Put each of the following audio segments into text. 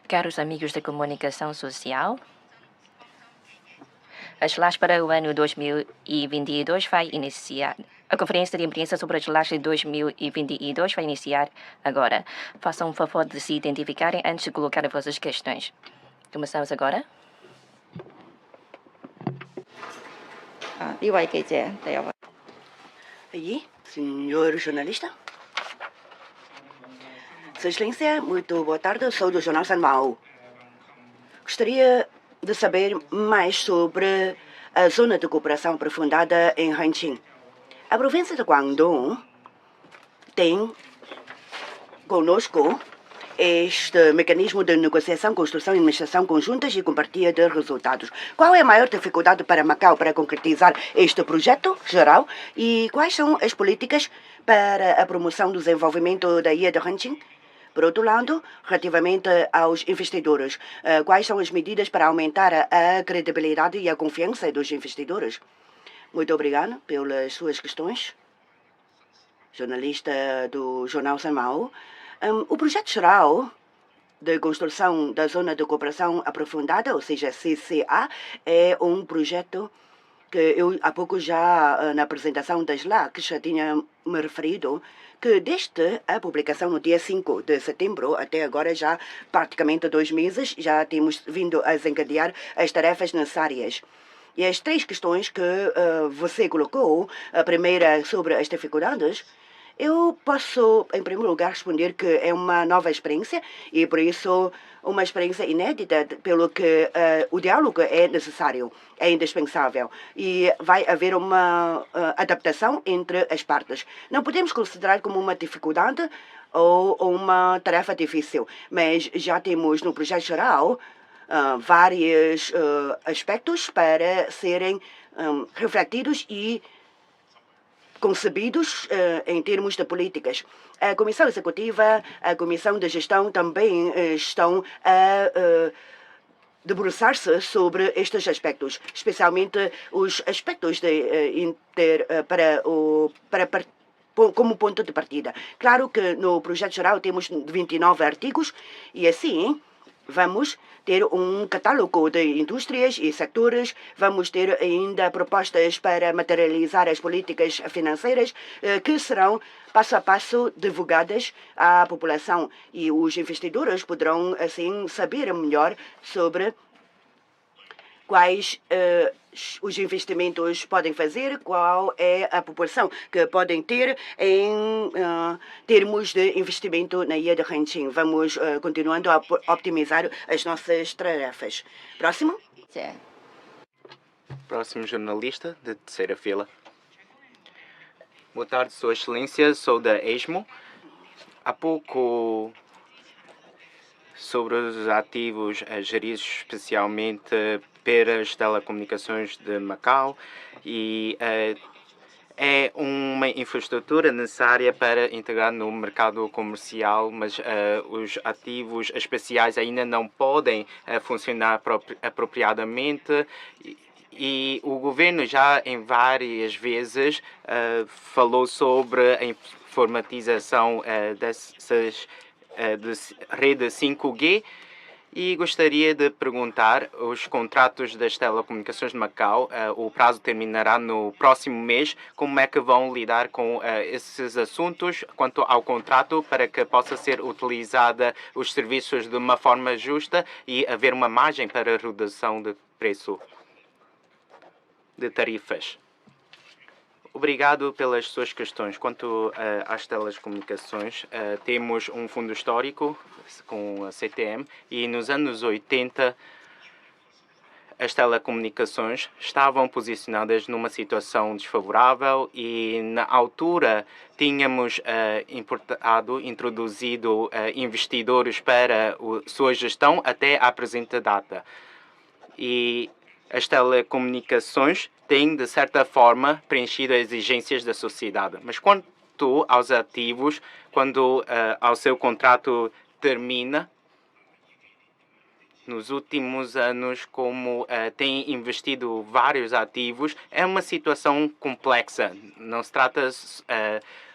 Caros amigos da comunicação social, as lajes para o ano 2022 vai iniciar. A conferência de imprensa sobre as lajes de 2022 vai iniciar agora. Façam um favor de se identificarem antes de colocar as vossas questões. Começamos agora. Aí, senhor jornalista. Sua Excelência, muito boa tarde. Sou do Jornal San Mao. Gostaria de saber mais sobre a zona de cooperação aprofundada em Hanqing. A província de Guangdong tem conosco este mecanismo de negociação, construção e administração conjuntas e compartilha de resultados. Qual é a maior dificuldade para Macau para concretizar este projeto geral e quais são as políticas para a promoção do desenvolvimento da ilha de Hanqing? Por outro lado, relativamente aos investidores, quais são as medidas para aumentar a credibilidade e a confiança dos investidores? Muito obrigado pelas suas questões. Jornalista do Jornal San Mao. O projeto geral de construção da Zona de Cooperação Aprofundada, ou seja, CCA, é um projeto que eu há pouco já, na apresentação das LACs, já tinha me referido, que desde a publicação no dia 5 de setembro até agora, já praticamente 2 meses, já temos vindo a desencadear as tarefas necessárias. E as 3 questões que você colocou, a primeira sobre as dificuldades, eu posso, em primeiro lugar, responder que é uma nova experiência e, por isso, uma experiência inédita, pelo que o diálogo é necessário, é indispensável e vai haver uma adaptação entre as partes. Não podemos considerar como uma dificuldade ou uma tarefa difícil, mas já temos no projeto geral vários aspectos para serem refletidos e concebidos em termos de políticas. A Comissão Executiva, a Comissão de Gestão também estão a debruçar-se sobre estes aspectos, especialmente os aspectos de, como ponto de partida. Claro que no projeto geral temos 29 artigos e assim vamos ter um catálogo de indústrias e setores, vamos ter ainda propostas para materializar as políticas financeiras que serão passo a passo divulgadas à população e os investidores poderão assim saber melhor sobre quais os investimentos podem fazer, qual é a população que podem ter em termos de investimento na ilha de Hanqing. Vamos continuando a optimizar as nossas tarefas. Próximo. Próximo jornalista, de terceira fila. Boa tarde, Sua Excelência, sou da ESMO. Há pouco, sobre os ativos geridos especialmente pelas telecomunicações de Macau e é uma infraestrutura necessária para integrar no mercado comercial, mas os ativos especiais ainda não podem funcionar apropriadamente. E o governo já em várias vezes falou sobre a informatização dessas de rede 5G e gostaria de perguntar, os contratos das telecomunicações de Macau, o prazo terminará no próximo mês, como é que vão lidar com esses assuntos quanto ao contrato para que possa ser utilizada os serviços de uma forma justa e haver uma margem para redução de preço de tarifas? Obrigado pelas suas questões. Quanto às telecomunicações, temos um fundo histórico com a CTM e nos anos 80 as telecomunicações estavam posicionadas numa situação desfavorável e na altura tínhamos introduzido investidores para a sua gestão até a presente data. E as telecomunicações têm, de certa forma, preenchido as exigências da sociedade. Mas quanto aos ativos, quando ao seu contrato termina, nos últimos anos, como tem investido vários ativos, é uma situação complexa. Não se trata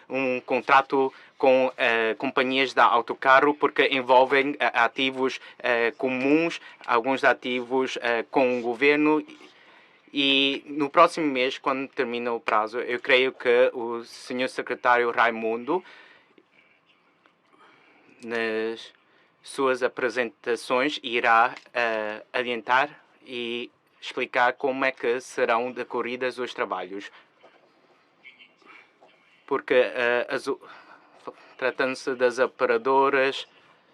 um contrato com companhias de autocarro, porque envolvem ativos comuns, alguns ativos com o governo. E no próximo mês, quando termina o prazo, eu creio que o Sr. Secretário Raimundo, nas suas apresentações, irá adiantar e explicar como é que serão decorridos os trabalhos. Porque tratando-se das operadoras,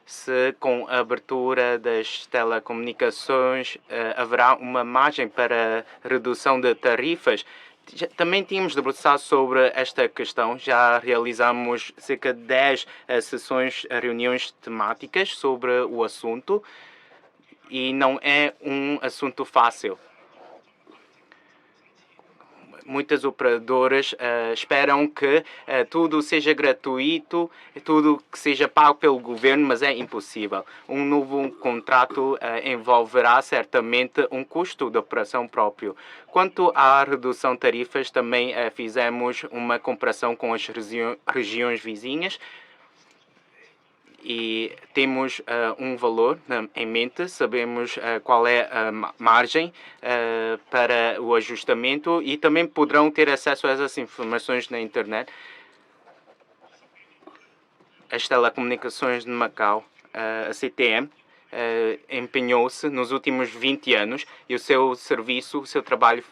se com a abertura das telecomunicações haverá uma margem para redução de tarifas. Também tínhamos debruçado sobre esta questão. Já realizamos cerca de 10 sessões, reuniões temáticas sobre o assunto e não é um assunto fácil. Muitas operadoras esperam que tudo seja gratuito, tudo que seja pago pelo governo, mas é impossível. Um novo contrato envolverá certamente um custo de operação próprio. Quanto à redução de tarifas, também fizemos uma comparação com as regiões vizinhas e temos um valor em mente, sabemos qual é a margem para o ajustamento e também poderão ter acesso a essas informações na internet. As telecomunicações de Macau, a CTM, empenhou-se nos últimos 20 anos e o seu serviço, o seu trabalho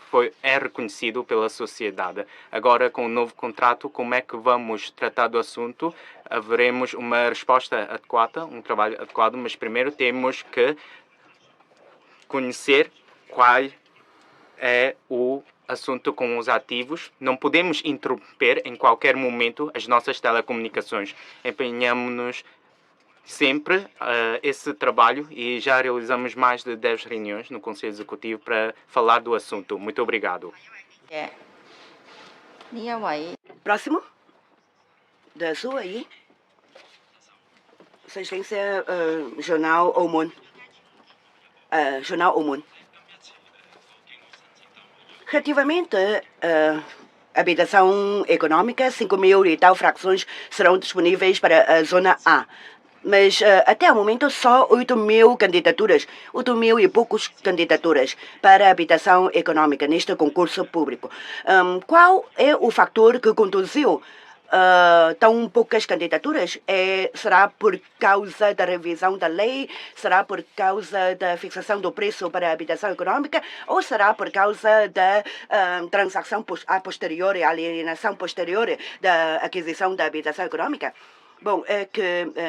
é reconhecido pela sociedade. Agora, com o novo contrato, como é que vamos tratar do assunto? Haveremos uma resposta adequada, um trabalho adequado, mas primeiro temos que conhecer qual é o assunto com os ativos. Não podemos interromper em qualquer momento as nossas telecomunicações. Empenhamos-nos sempre esse trabalho e já realizamos mais de 10 reuniões no Conselho Executivo para falar do assunto. Muito obrigado. Próximo. Da sua aí. Sua Excelência, Jornal Omon. Jornal Omon. Relativamente à habitação econômica, 5.000 e tal frações serão disponíveis para a Zona A. Mas até o momento só 8.000 candidaturas, 8.000 e poucos candidaturas para a habitação econômica neste concurso público. Qual é o fator que conduziu tão poucas candidaturas? Será por causa da revisão da lei? Será por causa da fixação do preço para a habitação econômica? Ou será por causa da transação a posteriori, alienação posterior da aquisição da habitação econômica? Bom, é que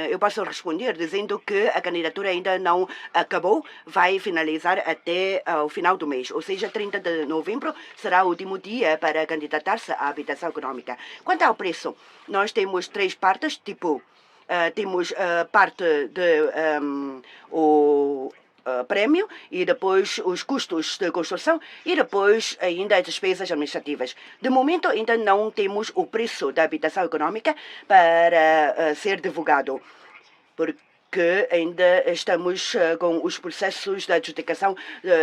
eu posso responder dizendo que a candidatura ainda não acabou, vai finalizar até o final do mês, ou seja, 30 de novembro será o último dia para candidatar-se à habitação econômica. Quanto ao preço, nós temos 3 partes, temos a parte de prêmio e depois os custos de construção e depois ainda as despesas administrativas. De momento ainda não temos o preço da habitação econômica para ser divulgado, porque ainda estamos com os processos de adjudicação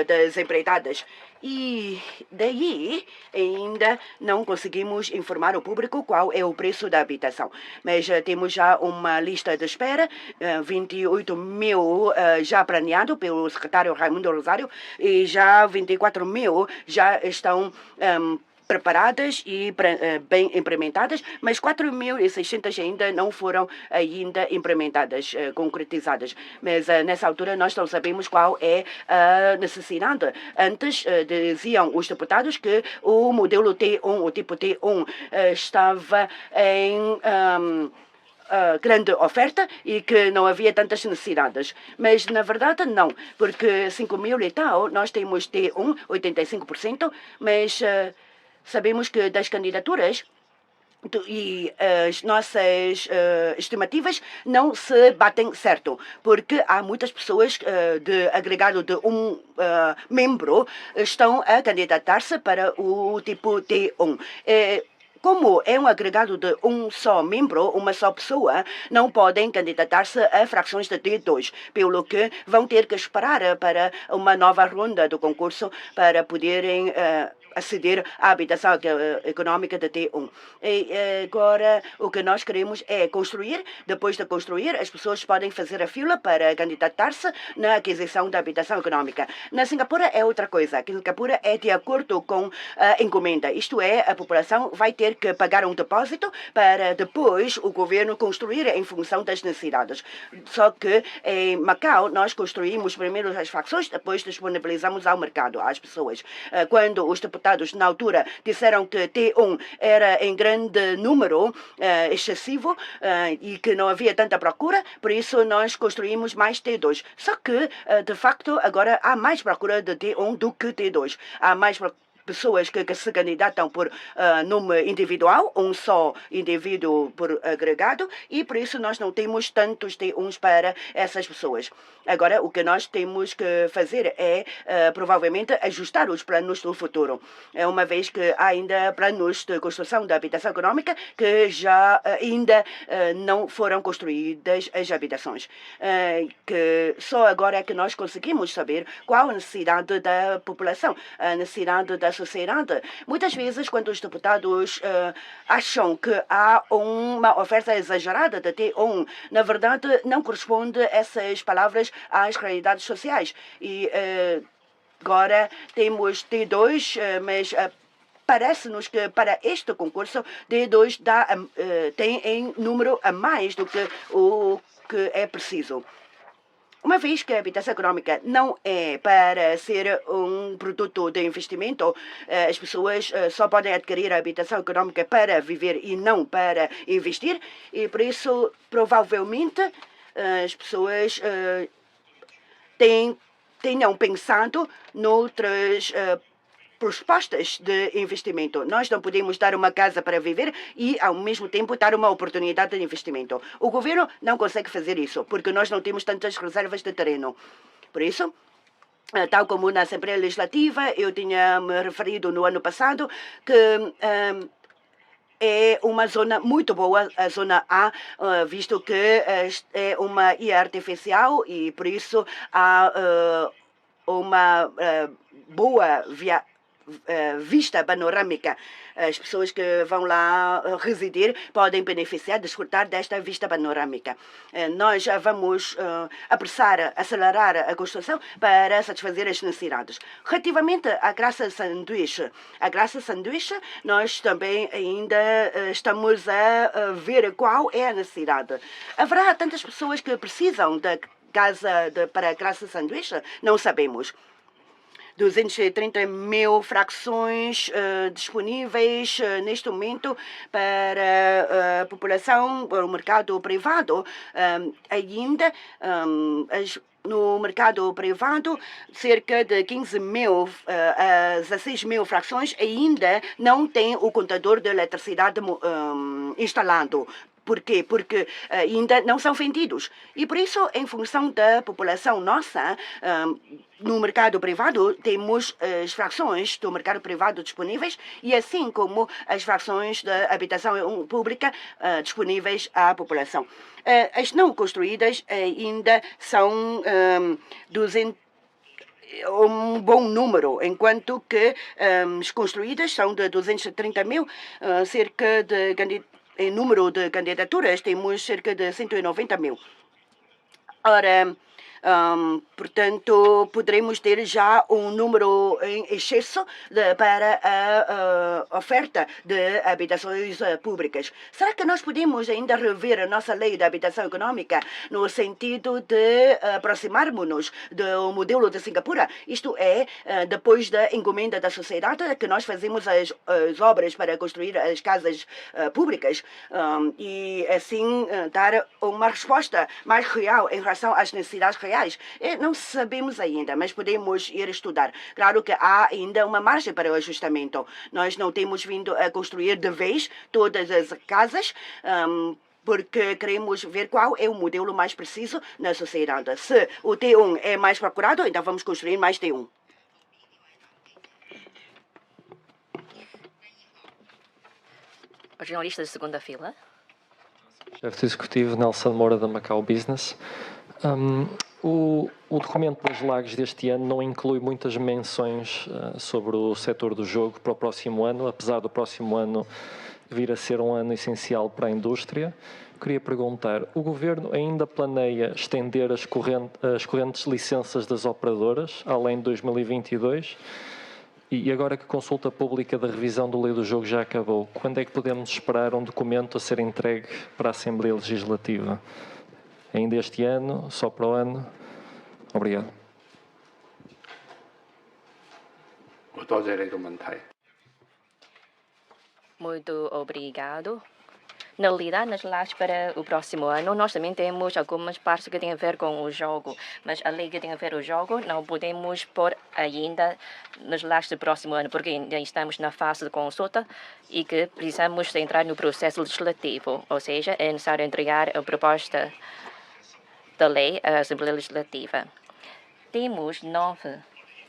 das empreitadas. E daí ainda não conseguimos informar o público qual é o preço da habitação. Mas temos já uma lista de espera, 28.000 já planeado pelo secretário Raimundo Rosário e já 24.000 já estão preparadas e bem implementadas, mas 4.600 ainda não foram ainda implementadas, concretizadas. Mas nessa altura nós não sabemos qual é a necessidade. Antes diziam os deputados que o modelo T1, o tipo T1, estava em grande oferta e que não havia tantas necessidades. Mas, na verdade, não, porque 5.000 e tal, nós temos T1, 85%, mas sabemos que das candidaturas e as nossas estimativas não se batem certo, porque há muitas pessoas de agregado de membro estão a candidatar-se para o tipo T1. Como é um agregado de um só membro, uma só pessoa, não podem candidatar-se a frações de T2, pelo que vão ter que esperar para uma nova ronda do concurso para poderem aceder à habitação econômica da T1. E agora o que nós queremos é construir. Depois de construir, as pessoas podem fazer a fila para candidatar-se na aquisição da habitação econômica. Na Singapura é outra coisa. Aqui em Singapura é de acordo com a encomenda. Isto é, a população vai ter que pagar um depósito para depois o governo construir em função das necessidades. Só que em Macau nós construímos primeiro as facções, depois disponibilizamos ao mercado, às pessoas. Quando os deputados na altura disseram que T1 era em grande número excessivo e que não havia tanta procura, por isso nós construímos mais T2. Só que, de facto, agora há mais procura de T1 do que T2. Há mais pessoas que se candidatam por nome individual, um só indivíduo por agregado, e por isso nós não temos tantos T1s para essas pessoas. Agora, o que nós temos que fazer é, provavelmente, ajustar os planos do futuro, uma vez que há ainda planos de construção da habitação econômica que já ainda não foram construídas as habitações. Que só agora é que nós conseguimos saber qual a necessidade da população, a necessidade da sociedade. Muitas vezes, quando os deputados acham que há uma oferta exagerada de T1, na verdade, não corresponde essas palavras às realidades sociais. E agora temos T2, mas parece-nos que para este concurso T2 tem em número a mais do que o que é preciso. Uma vez que a habitação econômica não é para ser um produto de investimento, as pessoas só podem adquirir a habitação econômica para viver e não para investir, e por isso, provavelmente, as pessoas tenham pensado noutras propostas de investimento. Nós não podemos dar uma casa para viver e, ao mesmo tempo, dar uma oportunidade de investimento. O governo não consegue fazer isso, porque nós não temos tantas reservas de terreno. Por isso, tal como na Assembleia Legislativa, eu tinha me referido no ano passado que é uma zona muito boa, a zona A, visto que é uma ilha artificial e, por isso, há uma boa vista panorâmica. As pessoas que vão lá residir podem beneficiar, desfrutar desta vista panorâmica. Nós já vamos acelerar a construção para satisfazer as necessidades. Relativamente à Graça Sanduíche, nós também ainda estamos a ver qual é a necessidade. Haverá tantas pessoas que precisam da casa para a Graça Sanduíche? Não sabemos. 230 mil frações disponíveis neste momento para a população, para o mercado privado. Ainda no mercado privado, cerca de 15 mil a 16 mil frações ainda não têm o contador de eletricidade instalado. Por quê? Porque ainda não são vendidos. E por isso, em função da população nossa, no mercado privado, temos as frações do mercado privado disponíveis e assim como as frações da habitação pública disponíveis à população. As não construídas ainda são 200 um bom número, enquanto que as construídas são de 230 mil, cerca de em número de candidaturas, temos cerca de 190 mil. Ora, portanto, poderemos ter já um número em excesso para a oferta de habitações públicas. Será que nós podemos ainda rever a nossa lei de habitação econômica no sentido de aproximarmos do modelo de Singapura? Isto é, depois da encomenda da sociedade, que nós fazemos as obras para construir as casas públicas e assim dar uma resposta mais real em relação às necessidades reais. Não sabemos ainda, mas podemos ir estudar. Claro que há ainda uma margem para o ajustamento. Nós não temos vindo a construir de vez todas as casas, porque queremos ver qual é o modelo mais preciso na sociedade. Se o T1 é mais procurado, então vamos construir mais T1. O jornalista de segunda fila. Chefe executivo Nelson Moura da Macau Business. O documento das LAGs deste ano não inclui muitas menções sobre o setor do jogo para o próximo ano, apesar do próximo ano vir a ser um ano essencial para a indústria. Queria perguntar, o Governo ainda planeia estender as correntes licenças das operadoras, além de 2022? E agora que a consulta pública da revisão do Lei do Jogo já acabou, quando é que podemos esperar um documento a ser entregue para a Assembleia Legislativa? Ainda este ano? Só para o ano? Obrigado. 我多謝你個問題。 Muito obrigado. Na realidade, nas leis para o próximo ano, nós também temos algumas partes que têm a ver com o jogo, mas a lei que tem a ver com o jogo não podemos pôr ainda nas leis do próximo ano, porque ainda estamos na fase de consulta e que precisamos entrar no processo legislativo, ou seja, é necessário entregar a proposta da lei à Assembleia Legislativa. Temos 9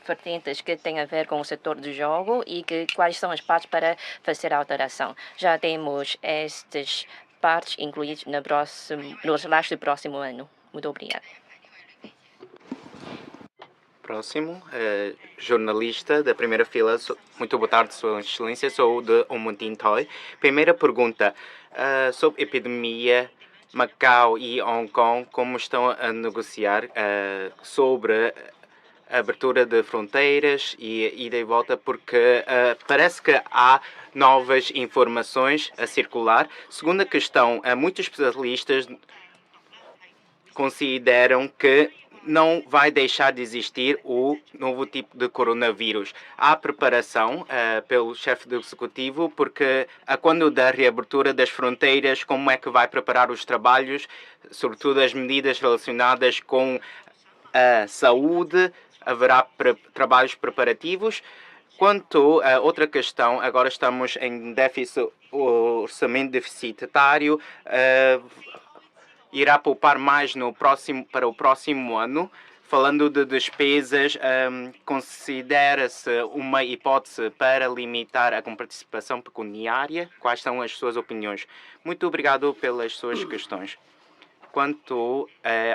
vertentes que têm a ver com o setor do jogo e quais são as partes para fazer a alteração. Já temos estas partes incluídas nos leis do próximo ano. Muito obrigada. Próximo, jornalista da primeira fila. Muito boa tarde, Sua Excelência. Sou de Omuntintoy. Primeira pergunta, sobre epidemia, Macau e Hong Kong, como estão a negociar sobre a abertura de fronteiras e ida e volta, porque parece que há novas informações a circular. Segunda questão, muitos especialistas consideram que não vai deixar de existir o novo tipo de coronavírus. Há preparação pelo chefe do executivo, porque quando da reabertura das fronteiras, como é que vai preparar os trabalhos, sobretudo as medidas relacionadas com a saúde, haverá trabalhos preparativos. Quanto a outra questão, agora estamos em déficit, orçamento deficitário, irá poupar mais para o próximo ano. Falando de despesas, considera-se uma hipótese para limitar a participação pecuniária? Quais são as suas opiniões? Muito obrigado pelas suas questões. Quanto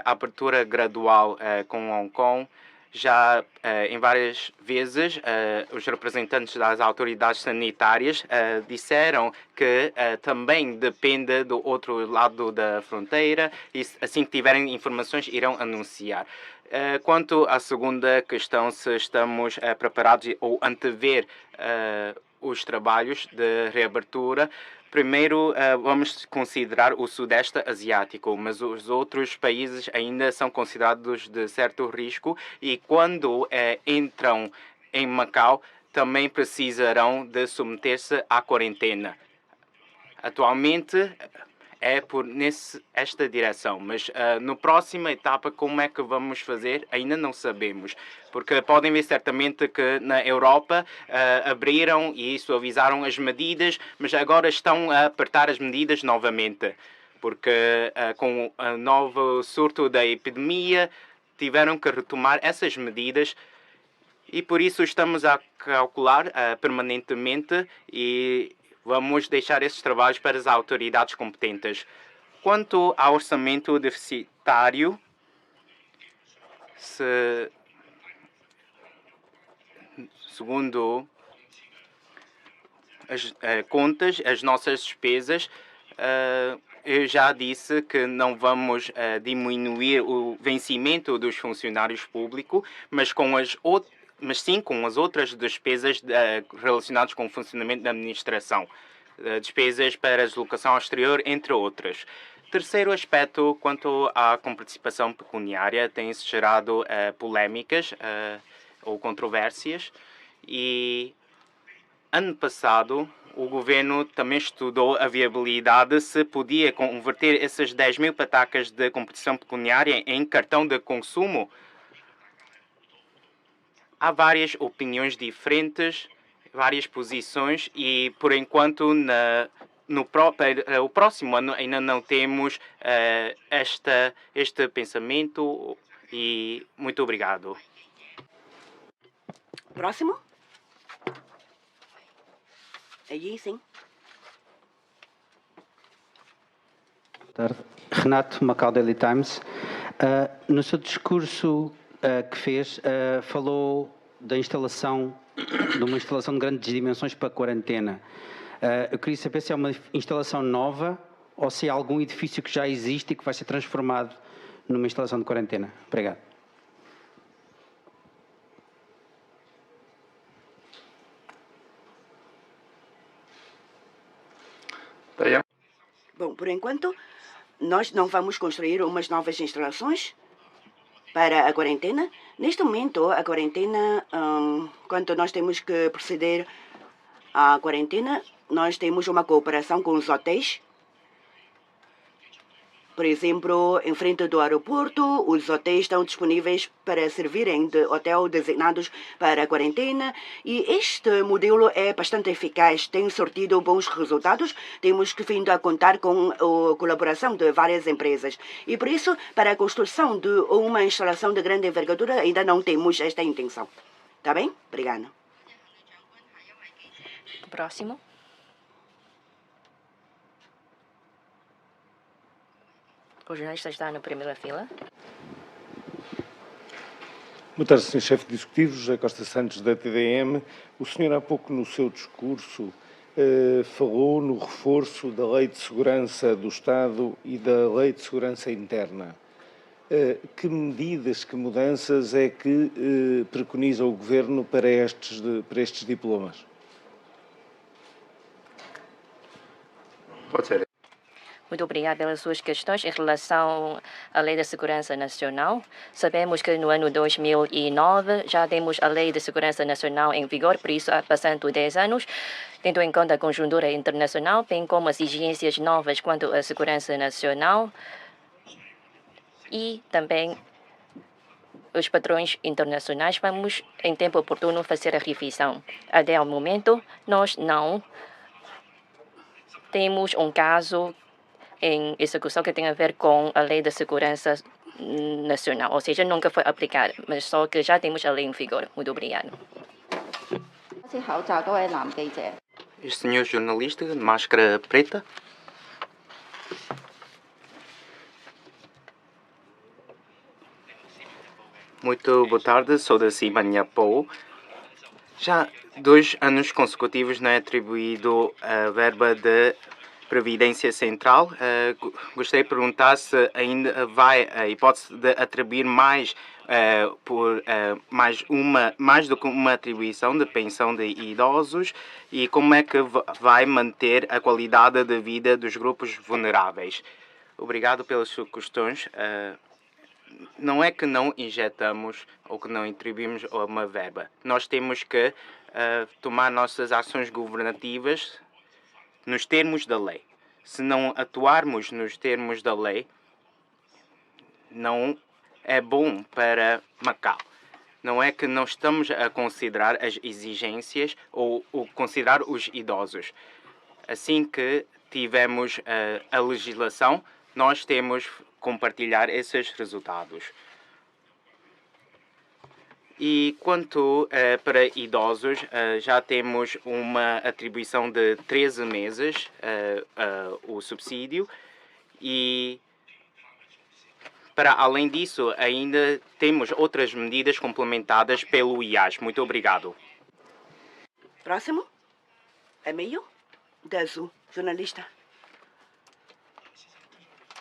à abertura gradual com Hong Kong, já em várias vezes os representantes das autoridades sanitárias disseram que também depende do outro lado da fronteira e assim que tiverem informações irão anunciar. Quanto à segunda questão, se estamos preparados ou antever os trabalhos de reabertura, primeiro, vamos considerar o Sudeste Asiático, mas os outros países ainda são considerados de certo risco e quando entram em Macau também precisarão de submeter-se à quarentena. Atualmente é por esta direção, mas na próxima etapa como é que vamos fazer ainda não sabemos, porque podem ver certamente que na Europa abriram e suavizaram as medidas, mas agora estão a apertar as medidas novamente, porque com o novo surto da epidemia tiveram que retomar essas medidas e por isso estamos a calcular permanentemente e vamos deixar esses trabalhos para as autoridades competentes. Quanto ao orçamento deficitário, segundo as contas, as nossas despesas, eu já disse que não vamos diminuir o vencimento dos funcionários públicos, mas sim com as outras despesas relacionadas com o funcionamento da administração, despesas para a deslocação ao exterior, entre outras. Terceiro aspecto, quanto à participação pecuniária, tem-se gerado polémicas ou controvérsias e ano passado o governo também estudou a viabilidade se podia converter essas 10 mil patacas de competição pecuniária em cartão de consumo. Há várias opiniões diferentes, várias posições e, por enquanto, o próximo ano ainda não temos este pensamento e muito obrigado. Próximo? Aí sim. Boa tarde. Renato, Macau Daily Times. No seu discurso que fez, falou da instalação, de uma instalação de grandes dimensões para quarentena. Eu queria saber se é uma instalação nova ou se é algum edifício que já existe e que vai ser transformado numa instalação de quarentena. Obrigado. Bom, por enquanto, nós não vamos construir umas novas instalações para a quarentena. Neste momento, a quarentena, quando nós temos que proceder à quarentena, nós temos uma cooperação com os hotéis. Por exemplo, em frente do aeroporto, os hotéis estão disponíveis para servirem de hotel designados para a quarentena e este modelo é bastante eficaz, tem sortido bons resultados. Temos vindo a contar com a colaboração de várias empresas e, por isso, para a construção de uma instalação de grande envergadura, ainda não temos esta intenção. Tá bem? Obrigada. Próximo. O jornalista está na primeira fila. Boa tarde, Sr. Chefe de Executivo, José Costa Santos, da TDM. O senhor há pouco no seu discurso falou no reforço da Lei de Segurança do Estado e da Lei de Segurança Interna. Que medidas, que mudanças é que preconiza o Governo para estes diplomas? Pode ser. Muito obrigada pelas suas questões em relação à Lei da Segurança Nacional. Sabemos que no ano 2009 já temos a Lei de Segurança Nacional em vigor, por isso, passando 10 anos, tendo em conta a conjuntura internacional, bem como as exigências novas quanto à segurança nacional e também os padrões internacionais, vamos, em tempo oportuno, fazer a revisão. Até o momento, nós não temos um caso em execução que tem a ver com a Lei da Segurança Nacional, ou seja, nunca foi aplicada, mas só que já temos a lei em vigor. Muito obrigado. Este senhor jornalista de máscara preta. Muito boa tarde, sou da Simanhapou. Já 2 anos consecutivos não é atribuído a verba de Previdência Central. Gostaria de perguntar se ainda vai a hipótese de atribuir mais mais do que uma atribuição de pensão de idosos e como é que vai manter a qualidade de vida dos grupos vulneráveis. Obrigado pelas suas questões. Não é que não injetamos ou que não atribuímos uma verba. Nós temos que tomar nossas ações governativas nos termos da lei. Se não atuarmos nos termos da lei, não é bom para Macau. Não é que não estamos a considerar as exigências ou considerar os idosos. Assim que tivemos a legislação, nós temos que compartilhar esses resultados. E quanto para idosos, já temos uma atribuição de 13 meses o subsídio e, para além disso, ainda temos outras medidas complementadas pelo IAS. Muito obrigado. Próximo. Emílio Dazu, jornalista.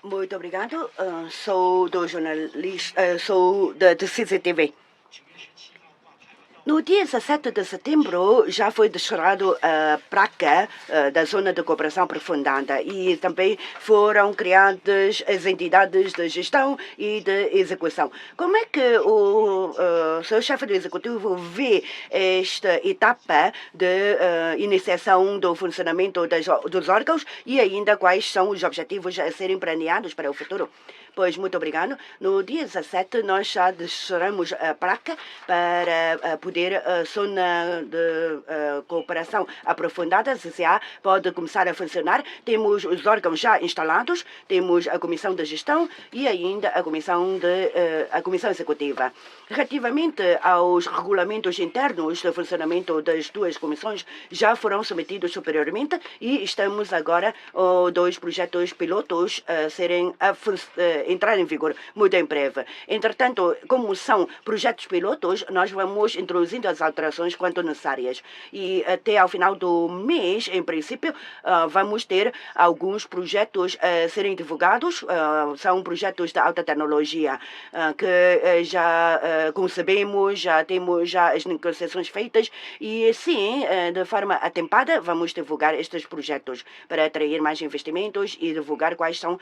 Muito obrigado. Sou do jornalista, sou da CCTV. No dia 17 de setembro, já foi descerrado a placa da Zona de Cooperação Aprofundada e também foram criadas as entidades de gestão e de execução. Como é que o seu chefe do executivo vê esta etapa de iniciação do funcionamento dos órgãos e ainda quais são os objetivos a serem planeados para o futuro? Pois, muito obrigado. No dia 17, nós já descerramos a placa para poder poder, a zona de cooperação aprofundada, CCA, pode começar a funcionar. Temos os órgãos já instalados, temos a Comissão de Gestão e ainda a Comissão Executiva. Relativamente aos regulamentos internos de funcionamento das duas comissões, já foram submetidos superiormente e estamos agora dois projetos pilotos entrar em vigor muito em breve. Entretanto, como são projetos pilotos, nós vamos introduzindo as alterações quanto necessárias. E até ao final do mês, em princípio, vamos ter alguns projetos a serem divulgados. São projetos de alta tecnologia que já concebemos, já temos as negociações feitas e, sim, de forma atempada, vamos divulgar estes projetos para atrair mais investimentos e divulgar quais são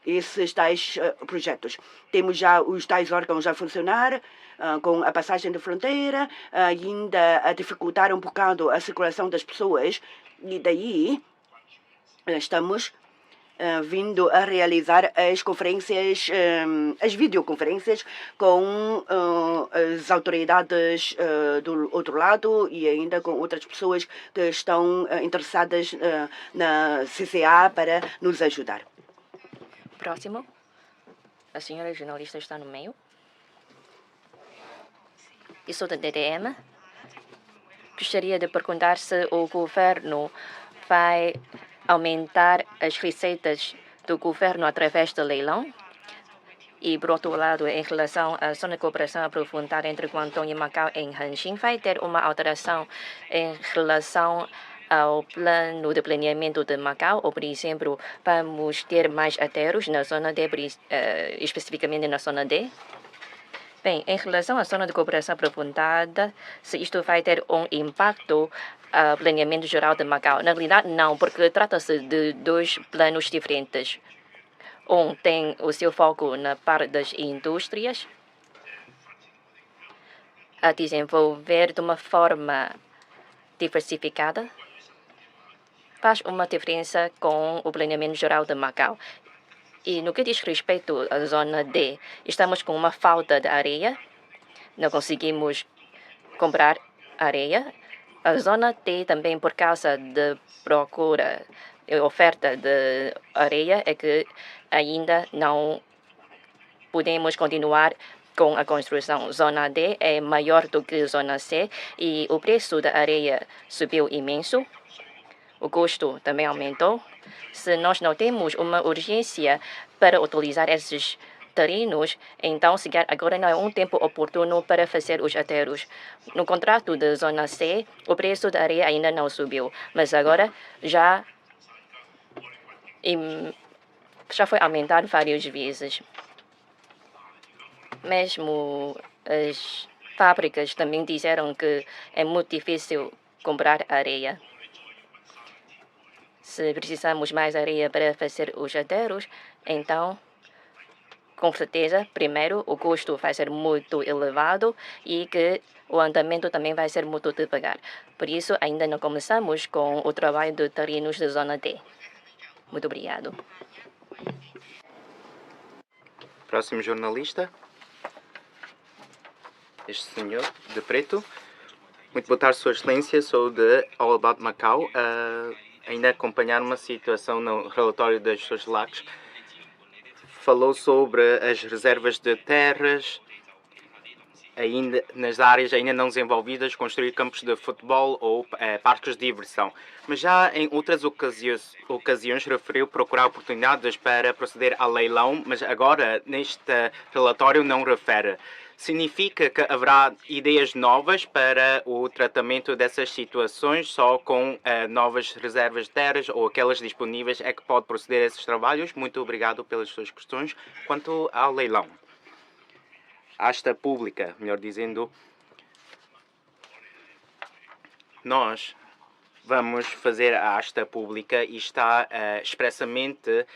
esses tais projetos. Temos já os tais órgãos a funcionar, com a passagem de fronteira, ainda a dificultar um bocado a circulação das pessoas, e daí estamos vindo a realizar as conferências, as videoconferências com as autoridades do outro lado e ainda com outras pessoas que estão interessadas na CCA para nos ajudar. Próximo. A senhora jornalista está no meio. Eu sou da DDM. Gostaria de perguntar se o governo vai aumentar as receitas do governo através do leilão. E, por outro lado, em relação à zona de cooperação aprofundada entre Guangdong e Macau em Hanging, vai ter uma alteração em relação ao plano de planeamento de Macau, ou, por exemplo, vamos ter mais aterros na zona D, especificamente na zona D? Bem, em relação à zona de cooperação aprofundada, se isto vai ter um impacto ao planeamento geral de Macau. Na realidade, não, porque trata-se de dois planos diferentes. Um tem o seu foco na parte das indústrias, a desenvolver de uma forma diversificada, faz uma diferença com o planeamento geral de Macau. E no que diz respeito à zona D, estamos com uma falta de areia, não conseguimos comprar areia. A zona T também, por causa de procura e oferta de areia, é que ainda não podemos continuar com a construção. Zona D é maior do que zona C e o preço da areia subiu imenso. O custo também aumentou. Se nós não temos uma urgência para utilizar esses terrenos, então, sequer agora não é um tempo oportuno para fazer os aterros. No contrato da zona C, o preço da areia ainda não subiu, mas agora já foi aumentado várias vezes. Mesmo as fábricas também disseram que é muito difícil comprar areia. Se precisamos mais areia para fazer os aterros, então, com certeza, primeiro, o custo vai ser muito elevado e que o andamento também vai ser muito devagar. Por isso, ainda não começamos com o trabalho de terrenos da zona D. Muito obrigado. Próximo jornalista. Este senhor de preto. Muito boa tarde, Sua Excelência. Sou de All About Macau. Ainda acompanhar uma situação no relatório das suas LACs. Falou sobre as reservas de terras, ainda nas áreas ainda não desenvolvidas, construir campos de futebol ou parques de diversão. Mas já em outras ocasiões referiu procurar oportunidades para proceder a leilão, mas agora neste relatório não refere. Significa que haverá ideias novas para o tratamento dessas situações, só com novas reservas de terras ou aquelas disponíveis é que pode proceder a esses trabalhos? Muito obrigado pelas suas questões. Quanto ao leilão, asta pública, melhor dizendo, nós vamos fazer a asta pública e está expressamente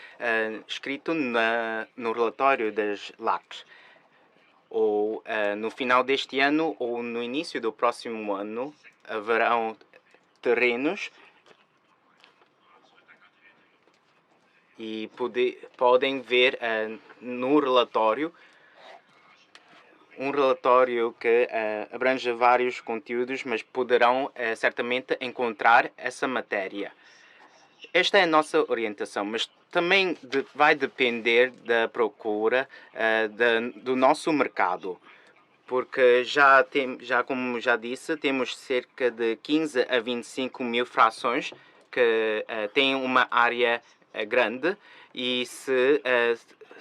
escrito no relatório das LACs. Ou no final deste ano ou no início do próximo ano haverão terrenos e podem ver no relatório um relatório que abrange vários conteúdos, mas poderão certamente encontrar essa matéria. Esta é a nossa orientação, mas também vai depender da procura do nosso mercado, porque como já disse, temos cerca de 15 a 25 mil frações que têm uma área grande e se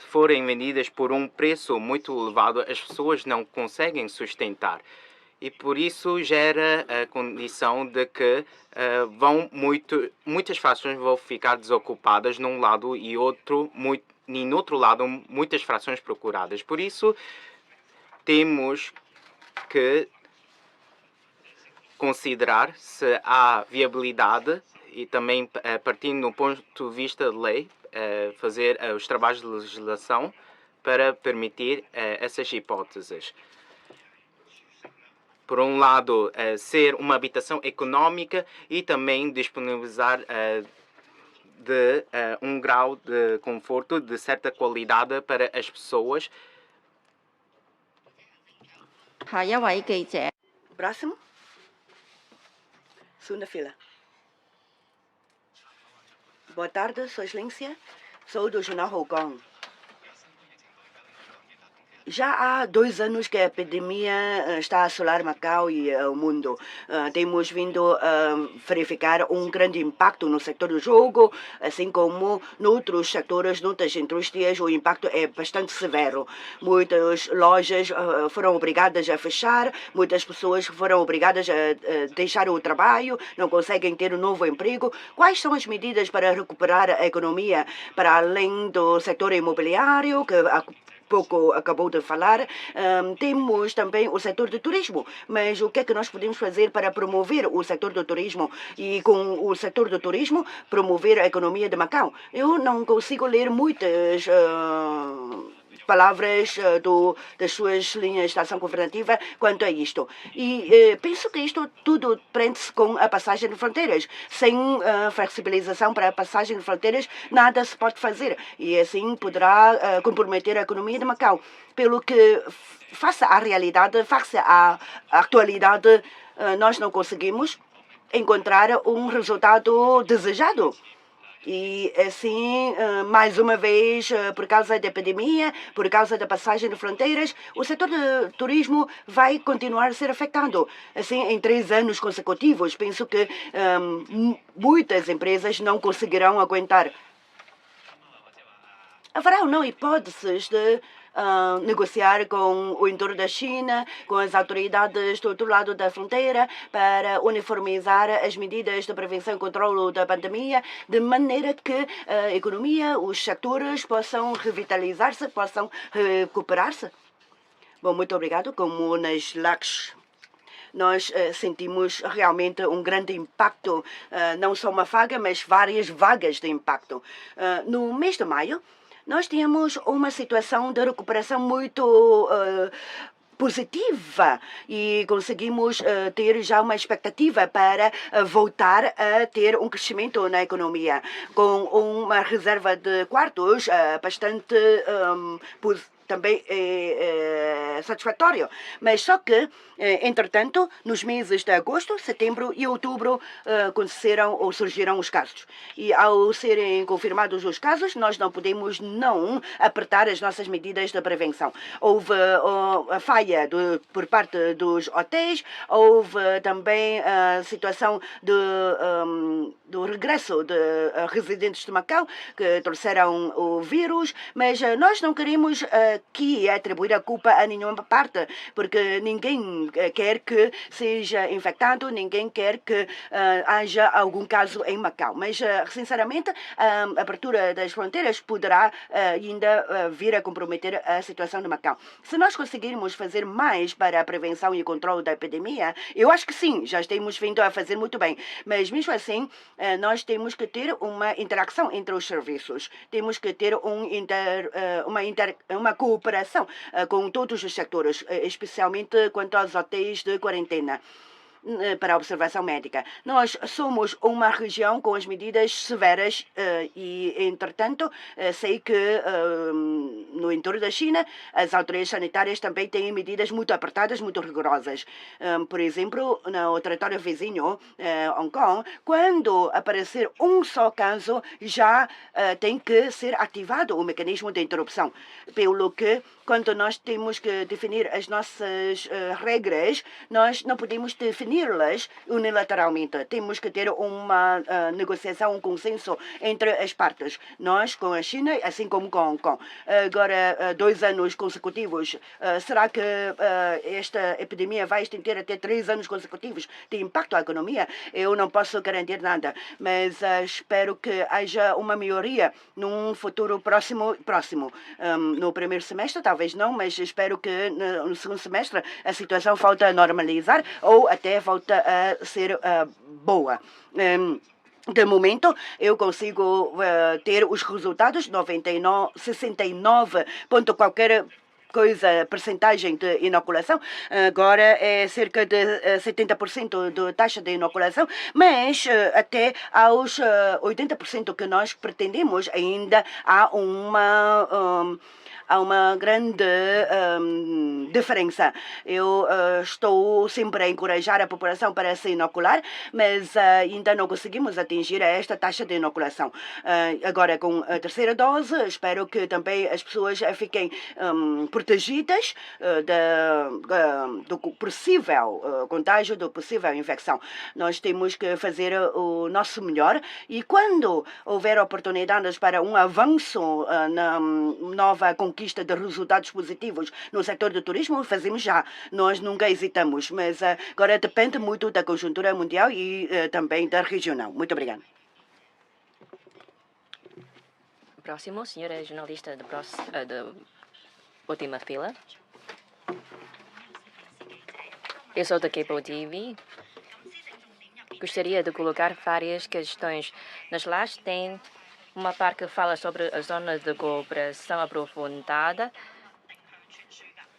forem vendidas por um preço muito elevado, as pessoas não conseguem sustentar. E por isso gera a condição de que muitas frações vão ficar desocupadas num lado e no outro lado muitas frações procuradas. Por isso temos que considerar se há viabilidade e também partindo do ponto de vista de lei fazer os trabalhos de legislação para permitir essas hipóteses. Por um lado, ser uma habitação económica e também disponibilizar um grau de conforto de certa qualidade para as pessoas. Próximo. Segunda fila. Boa tarde, sou Excelência. Sou do Jornal Hong Kong. Já há 2 anos que a epidemia está a assolar Macau e o mundo. Temos vindo a verificar um grande impacto no setor do jogo, assim como noutros setores, noutras indústrias, o impacto é bastante severo. Muitas lojas foram obrigadas a fechar, muitas pessoas foram obrigadas a deixar o trabalho, não conseguem ter um novo emprego. Quais são as medidas para recuperar a economia, para além do setor imobiliário, que pouco acabou de falar, temos também o setor do turismo, mas o que é que nós podemos fazer para promover o setor do turismo e com o setor do turismo promover a economia de Macau? Eu não consigo ler muitas palavras das suas linhas de ação governativa quanto a isto. E penso que isto tudo prende-se com a passagem de fronteiras. Sem flexibilização para a passagem de fronteiras, nada se pode fazer. E assim poderá comprometer a economia de Macau. Pelo que, face à realidade, face à atualidade, nós não conseguimos encontrar um resultado desejado. E assim, mais uma vez, por causa da epidemia, por causa da passagem de fronteiras, o setor do turismo vai continuar a ser afetado. Assim, em 3 anos consecutivos, penso que muitas empresas não conseguirão aguentar. Haverá ou não hipóteses de negociar com o entorno da China, com as autoridades do outro lado da fronteira, para uniformizar as medidas de prevenção e controle da pandemia, de maneira que a economia, os setores possam revitalizar-se, possam recuperar-se? Bom, muito obrigado. Como nas LACs, nós sentimos realmente um grande impacto, não só uma vaga, mas várias vagas de impacto. No mês de maio, nós tínhamos uma situação de recuperação muito positiva e conseguimos ter já uma expectativa para voltar a ter um crescimento na economia, com uma reserva de quartos bastante também satisfatório. Mas só que, entretanto, nos meses de agosto, setembro e outubro aconteceram ou surgiram os casos. E ao serem confirmados os casos, nós não podemos não apertar as nossas medidas de prevenção. Houve a falha por parte dos hotéis, houve também a situação do regresso de residentes de Macau que trouxeram o vírus, mas nós não queremos aqui atribuir a culpa a nenhuma parte, porque ninguém quer que seja infectado, ninguém quer que haja algum caso em Macau. Mas, sinceramente, a abertura das fronteiras poderá ainda vir a comprometer a situação de Macau. Se nós conseguirmos fazer mais para a prevenção e o controle da epidemia, eu acho que sim, já temos vindo a fazer muito bem. Mas, mesmo assim, nós temos que ter uma interação entre os serviços. Temos que ter uma cooperação com todos os setores, especialmente quanto aos hotéis de quarentena para a observação médica. Nós somos uma região com as medidas severas e, entretanto, sei que no entorno da China, as autoridades sanitárias também têm medidas muito apertadas, muito rigorosas. Por exemplo, no território vizinho, Hong Kong, quando aparecer um só caso, já tem que ser ativado o mecanismo de interrupção. Pelo que, quando nós temos que definir as nossas regras, nós não podemos defini-las unilateralmente. Temos que ter uma negociação, um consenso entre as partes. Nós com a China, assim como com Hong Kong. Agora, 2 anos consecutivos. Será que esta epidemia vai estender até 3 anos consecutivos de impacto à economia? Eu não posso garantir nada, mas espero que haja uma melhoria num futuro próximo. No primeiro semestre, talvez não, mas espero que no segundo semestre a situação volte a normalizar ou até volte a ser boa. De momento, eu consigo ter os resultados, 99, 69 ponto qualquer coisa, percentagem de inoculação, agora é cerca de 70% de taxa de inoculação, mas até aos 80% que nós pretendemos, ainda há uma grande diferença. Eu estou sempre a encorajar a população para se inocular, mas ainda não conseguimos atingir esta taxa de inoculação. Agora, com a terceira dose, espero que também as pessoas fiquem protegidas do possível contágio, do possível infecção. Nós temos que fazer o nosso melhor e quando houver oportunidades para um avanço na nova conquista de resultados positivos no setor do turismo, fazemos já. Nós nunca hesitamos, mas agora depende muito da conjuntura mundial e também da regional. Muito obrigada. Próximo, senhora jornalista de última fila. Eu sou da Cable TV. Gostaria de colocar várias questões. Nas lajes tem uma parte que fala sobre a zona de cooperação aprofundada,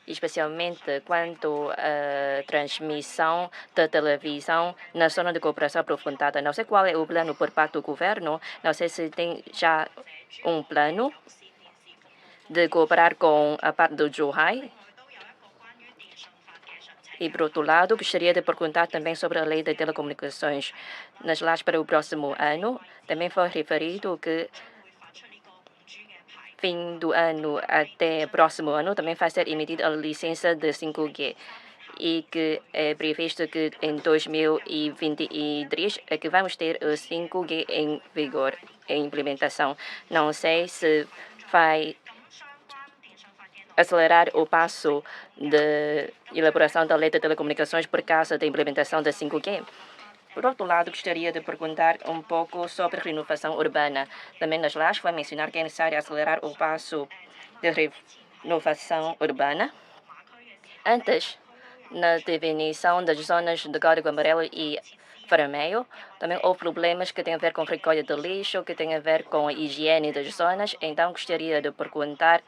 especialmente quanto à transmissão da televisão na zona de cooperação aprofundada. Não sei qual é o plano por parte do governo, não sei se tem já um plano de cooperar com a parte do Zhuhai. E, por outro lado, gostaria de perguntar também sobre a lei de telecomunicações. Nas leis para o próximo ano, também foi referido que fim do ano até próximo ano também vai ser emitida a licença de 5G e que é previsto que em 2023 é que vamos ter o 5G em vigor, em implementação. Não sei se vai acelerar o passo de elaboração da lei de telecomunicações por causa da implementação da 5G. Por outro lado, gostaria de perguntar um pouco sobre renovação urbana. Também nas leis foi mencionar que é necessário acelerar o passo de renovação urbana. Antes, na definição das zonas de código amarelo e vermelho, também houve problemas que têm a ver com recolha de lixo, que têm a ver com a higiene das zonas. Então, gostaria de perguntar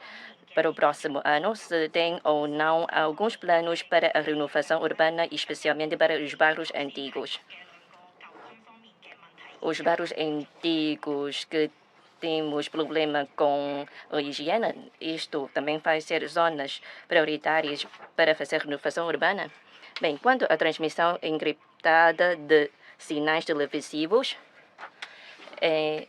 para o próximo ano se tem ou não alguns planos para a renovação urbana, especialmente para os bairros antigos. Os bairros antigos que temos problema com a higiene, isto também vai ser zonas prioritárias para fazer renovação urbana? Bem, quanto à transmissão encriptada de sinais televisivos, é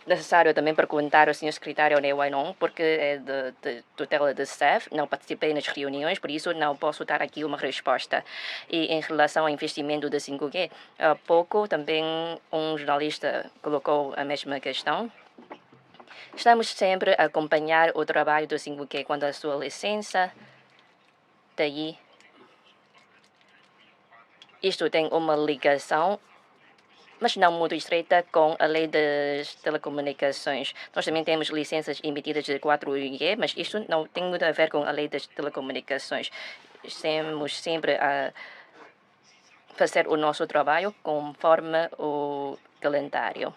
necessário também perguntar ao Sr. Secretário Ney Wainon, porque é de tutela de SEF, não participei nas reuniões, por isso não posso dar aqui uma resposta. E em relação ao investimento de 5G, há pouco também um jornalista colocou a mesma questão. Estamos sempre a acompanhar o trabalho do 5G quando a sua licença, daí isto tem uma ligação, mas não muito estreita, com a lei das telecomunicações. Nós também temos licenças emitidas de 4G, mas isto não tem muito a ver com a lei das telecomunicações. Estamos sempre a fazer o nosso trabalho conforme o calendário.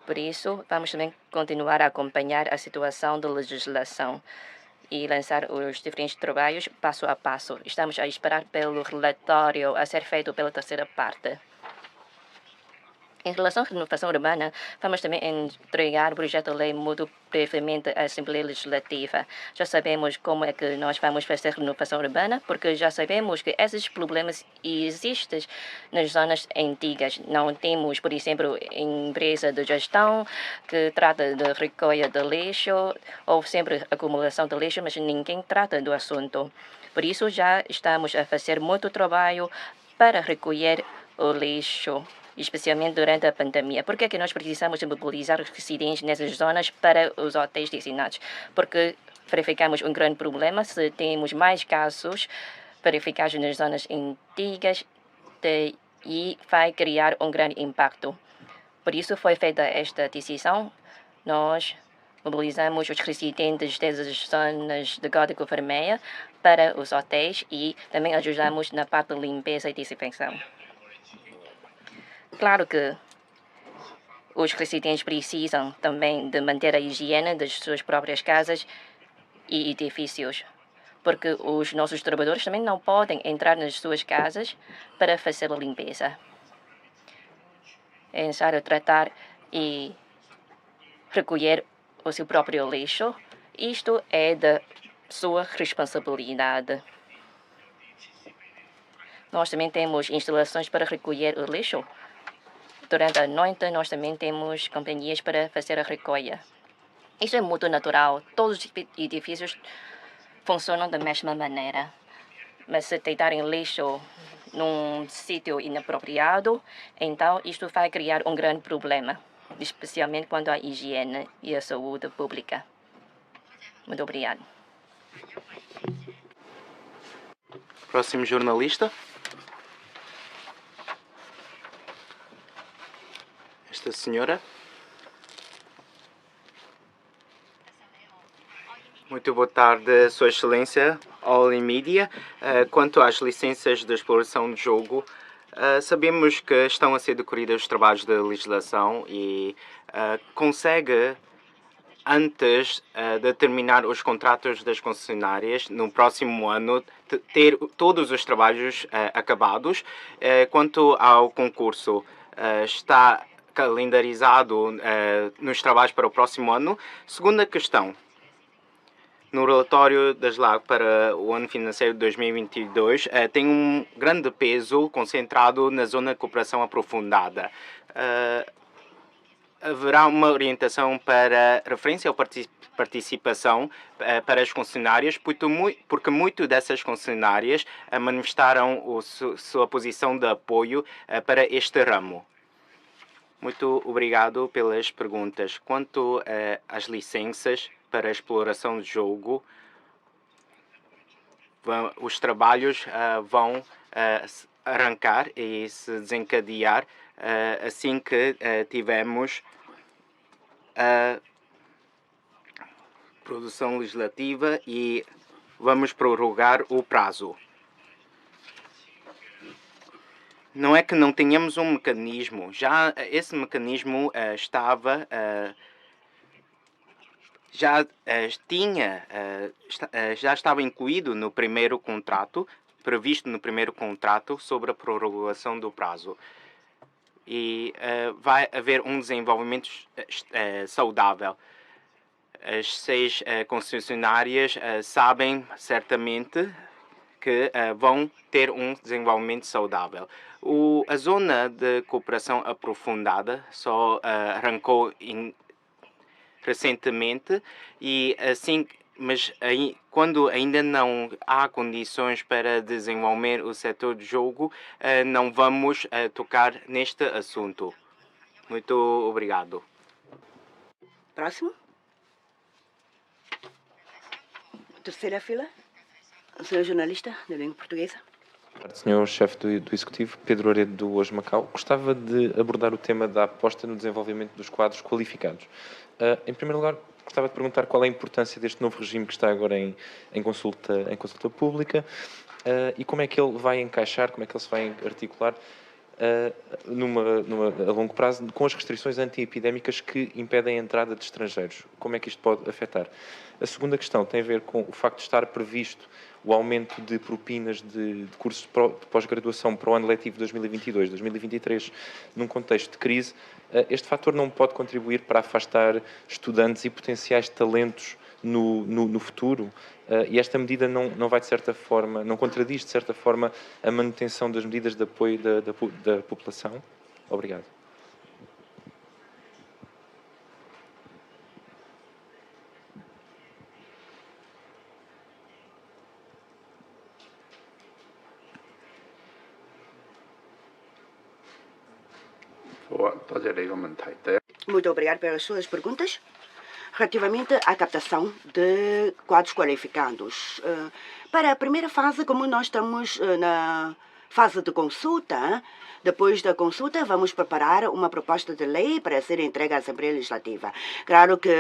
Por isso, vamos também continuar a acompanhar a situação da legislação e lançar os diferentes trabalhos passo a passo. Estamos a esperar pelo relatório a ser feito pela terceira parte. Em relação à renovação urbana, vamos também entregar o projeto de lei muito brevemente à Assembleia Legislativa. Já sabemos como é que nós vamos fazer renovação urbana, porque já sabemos que esses problemas existem nas zonas antigas. Não temos, por exemplo, empresa de gestão que trata de recolha de lixo, ou sempre acumulação de lixo, mas ninguém trata do assunto. Por isso, já estamos a fazer muito trabalho para recolher o lixo, especialmente durante a pandemia. Por que é que nós precisamos de mobilizar os residentes nessas zonas para os hotéis designados? Porque verificamos um grande problema se temos mais casos verificados nas zonas antigas e vai criar um grande impacto. Por isso foi feita esta decisão. Nós mobilizamos os residentes dessas zonas de código vermelho para os hotéis e também ajudamos na parte de limpeza e desinfecção. Claro que os residentes precisam também de manter a higiene das suas próprias casas e edifícios, porque os nossos trabalhadores também não podem entrar nas suas casas para fazer a limpeza. É necessário tratar e recolher o seu próprio lixo. Isto é da sua responsabilidade. Nós também temos instalações para recolher o lixo. Durante a noite, nós também temos companhias para fazer a recolha. Isso é muito natural. Todos os edifícios funcionam da mesma maneira. Mas se deitarem lixo num sítio inapropriado, então isto vai criar um grande problema, especialmente quanto à higiene e à saúde pública. Muito obrigado. Próximo jornalista. Esta senhora. Muito boa tarde, Sua Excelência, All in Media. Quanto às licenças de exploração de jogo, sabemos que estão a ser decorridos os trabalhos de legislação e consegue, antes de terminar os contratos das concessionárias, no próximo ano, ter todos os trabalhos acabados. Quanto ao concurso, está calendarizado nos trabalhos para o próximo ano. Segunda questão. No relatório das LAG para o ano financeiro de 2022, tem um grande peso concentrado na zona de cooperação aprofundada. Haverá uma orientação para referência à participação para as concessionárias, porque muito dessas concessionárias manifestaram sua posição de apoio para este ramo. Muito obrigado pelas perguntas. Quanto às licenças para a exploração de jogo, os trabalhos vão arrancar e se desencadear assim que tivermos a produção legislativa e vamos prorrogar o prazo. Não é que não tenhamos um mecanismo, já esse mecanismo já estava incluído no primeiro contrato, previsto no primeiro contrato sobre a prorrogação do prazo. E vai haver um desenvolvimento saudável. As 6 concessionárias sabem certamente que vão ter um desenvolvimento saudável. A zona de cooperação aprofundada só arrancou recentemente e assim, mas quando ainda não há condições para desenvolver o setor de jogo, não vamos tocar neste assunto. Muito obrigado. Próximo. Terceira fila. O senhor jornalista da língua portuguesa. Senhor chefe do Executivo, Pedro Aredo do Hoje Macau, gostava de abordar o tema da aposta no desenvolvimento dos quadros qualificados. Em primeiro lugar, gostava de perguntar qual é a importância deste novo regime que está agora em consulta pública e como é que ele vai encaixar, como é que ele se vai articular a longo prazo com as restrições anti-epidémicas que impedem a entrada de estrangeiros. Como é que isto pode afetar? A segunda questão tem a ver com o facto de estar previsto o aumento de propinas de cursos de pós-graduação para o ano letivo 2022-2023, num contexto de crise, este fator não pode contribuir para afastar estudantes e potenciais talentos no futuro? E esta medida não vai, de certa forma, não contradiz, de certa forma, a manutenção das medidas de apoio da população? Obrigado. Muito obrigado pelas suas perguntas. Relativamente à captação de quadros qualificados. Para a primeira fase, como nós estamos na fase de consulta, depois da consulta, vamos preparar uma proposta de lei para ser entregue à Assembleia Legislativa. Claro que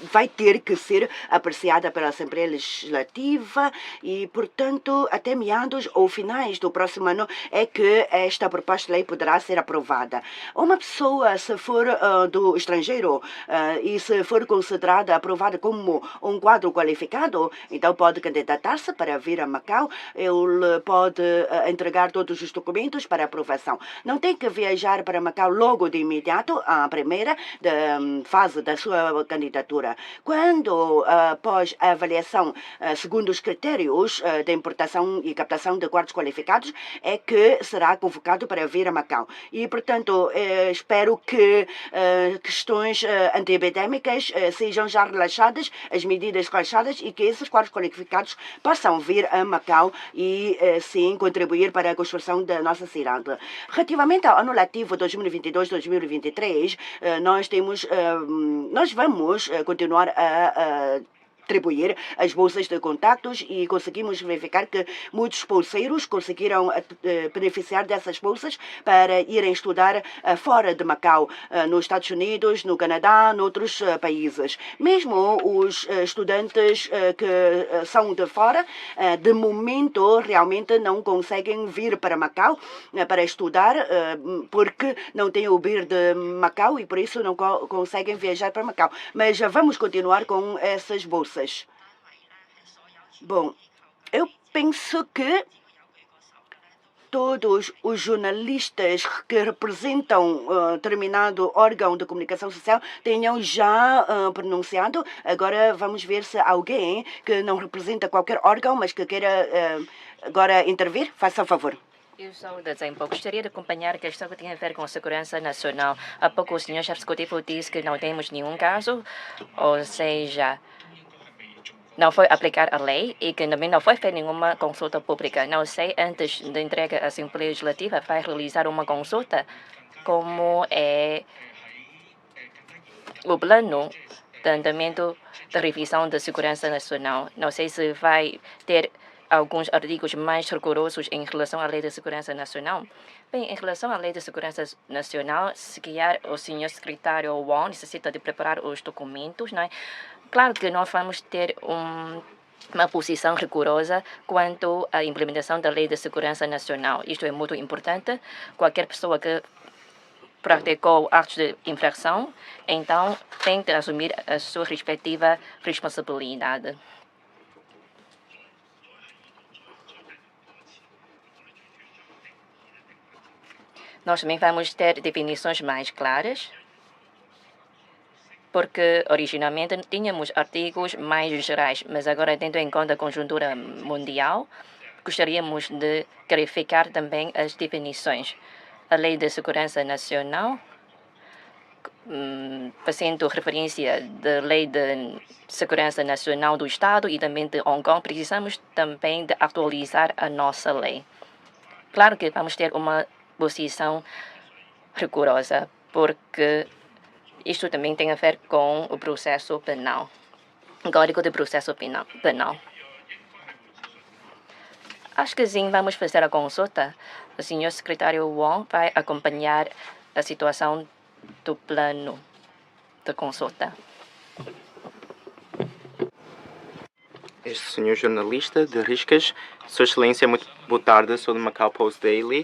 vai ter que ser apreciada pela Assembleia Legislativa e, portanto, até meados ou finais do próximo ano é que esta proposta de lei poderá ser aprovada. Uma pessoa, se for do estrangeiro e se for considerada aprovada como um quadro qualificado, então pode candidatar-se para vir a Macau. Ele pode entregar todos os documentos para aprovação. Não tem que viajar para Macau logo de imediato, a primeira fase da sua candidatura. Quando, após a avaliação segundo os critérios de importação e captação de quadros qualificados, é que será convocado para vir a Macau. E, portanto, espero que questões antiepidémicas sejam já relaxadas, as medidas relaxadas, e que esses quadros qualificados possam vir a Macau e, sim, contribuir para a construção da nossa cidade. Relativamente ao ano letivo 2022-2023, nós vamos continuar a atribuir as bolsas de contactos e conseguimos verificar que muitos bolseiros conseguiram beneficiar dessas bolsas para irem estudar fora de Macau, nos Estados Unidos, no Canadá, noutros países. Mesmo os estudantes que são de fora, de momento realmente não conseguem vir para Macau para estudar porque não têm o BIR de Macau e por isso não conseguem viajar para Macau. Mas vamos continuar com essas bolsas. Bom, eu penso que todos os jornalistas que representam determinado órgão de comunicação social tenham já pronunciado. Agora vamos ver se alguém que não representa qualquer órgão, mas que queira agora intervir, faça favor. Eu sou da Zempo. Gostaria de acompanhar a questão que tem a ver com a segurança nacional. Há pouco o senhor chefe executivo disse que não temos nenhum caso, ou seja, não foi aplicar a lei e que também não foi feita nenhuma consulta pública. Não sei, antes da entrega à Assembleia Legislativa, vai realizar uma consulta, como é o plano de andamento da revisão da segurança nacional. Não sei se vai ter alguns artigos mais rigorosos em relação à Lei de Segurança Nacional. Bem, em relação à Lei de Segurança Nacional, se calhar o senhor secretário Wong necessita de preparar os documentos, não é? Claro que nós vamos ter uma posição rigorosa quanto à implementação da Lei de Segurança Nacional. Isto é muito importante. Qualquer pessoa que praticou atos de infração, então tem de assumir a sua respectiva responsabilidade. Nós também vamos ter definições mais claras, porque originalmente tínhamos artigos mais gerais, mas agora, tendo em conta a conjuntura mundial, gostaríamos de clarificar também as definições. A Lei de Segurança Nacional, fazendo referência da Lei de Segurança Nacional do Estado e também de Hong Kong, precisamos também de atualizar a nossa lei. Claro que vamos ter uma posição rigorosa, porque isto também tem a ver com o processo penal, o Código de Processo Penal. Acho que sim, vamos fazer a consulta. O senhor secretário Wong vai acompanhar a situação do plano de consulta. Este senhor jornalista de Riscas, Sua Excelência, muito boa tarde, sou do Macau Post Daily.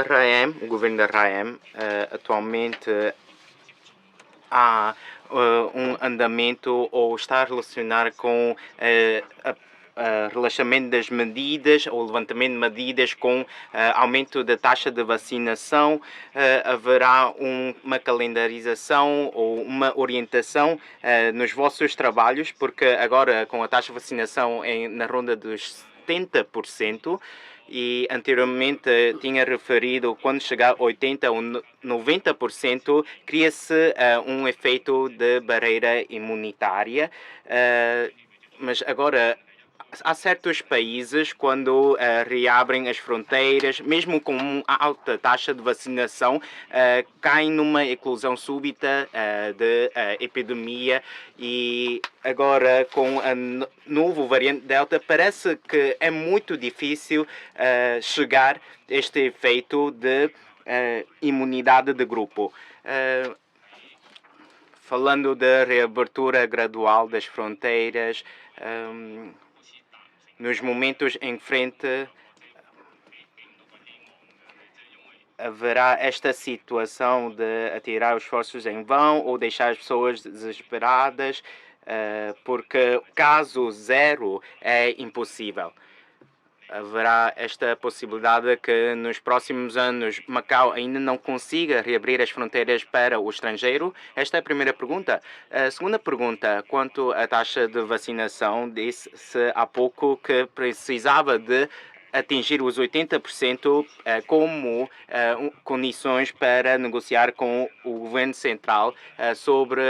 RAEM, o governo da RAEM, atualmente há um andamento ou está a relacionar com relaxamento das medidas ou levantamento de medidas com aumento da taxa de vacinação, haverá uma calendarização ou uma orientação nos vossos trabalhos, porque agora com a taxa de vacinação na ronda dos 70%, e anteriormente tinha referido quando chegar a 80% ou 90%, cria-se um efeito de barreira imunitária, mas agora há certos países, quando reabrem as fronteiras, mesmo com uma alta taxa de vacinação, caem numa eclosão súbita de epidemia, e agora com a novo variante Delta parece que é muito difícil chegar a este efeito de imunidade de grupo. Falando da reabertura gradual das fronteiras, nos momentos em frente haverá esta situação de atirar os esforços em vão ou deixar as pessoas desesperadas, porque caso zero é impossível. Haverá esta possibilidade que nos próximos anos Macau ainda não consiga reabrir as fronteiras para o estrangeiro? Esta é a primeira pergunta. A segunda pergunta, quanto à taxa de vacinação, disse-se há pouco que precisava de atingir os 80% como condições para negociar com o governo central sobre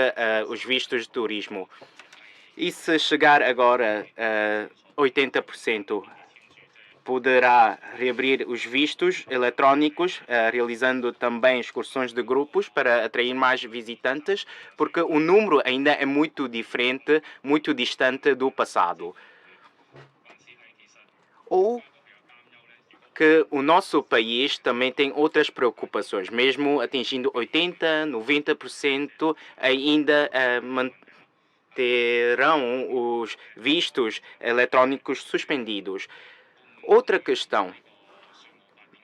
os vistos de turismo. E se chegar agora a 80%, poderá reabrir os vistos eletrónicos, realizando também excursões de grupos para atrair mais visitantes, porque o número ainda é muito diferente, muito distante do passado. Ou que o nosso país também tem outras preocupações, mesmo atingindo 80%, 90%, ainda manterão os vistos eletrónicos suspendidos. Outra questão.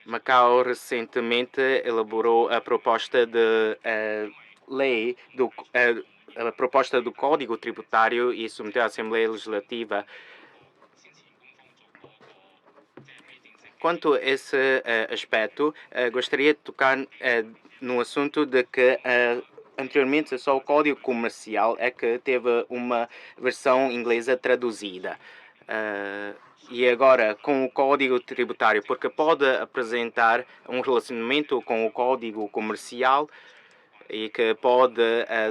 Macau recentemente elaborou a proposta de lei, a proposta do Código Tributário e submeteu à Assembleia Legislativa. Quanto a esse aspecto, gostaria de tocar no assunto de que anteriormente só o Código Comercial é que teve uma versão inglesa traduzida. E agora com o Código Tributário, porque pode apresentar um relacionamento com o Código Comercial e que pode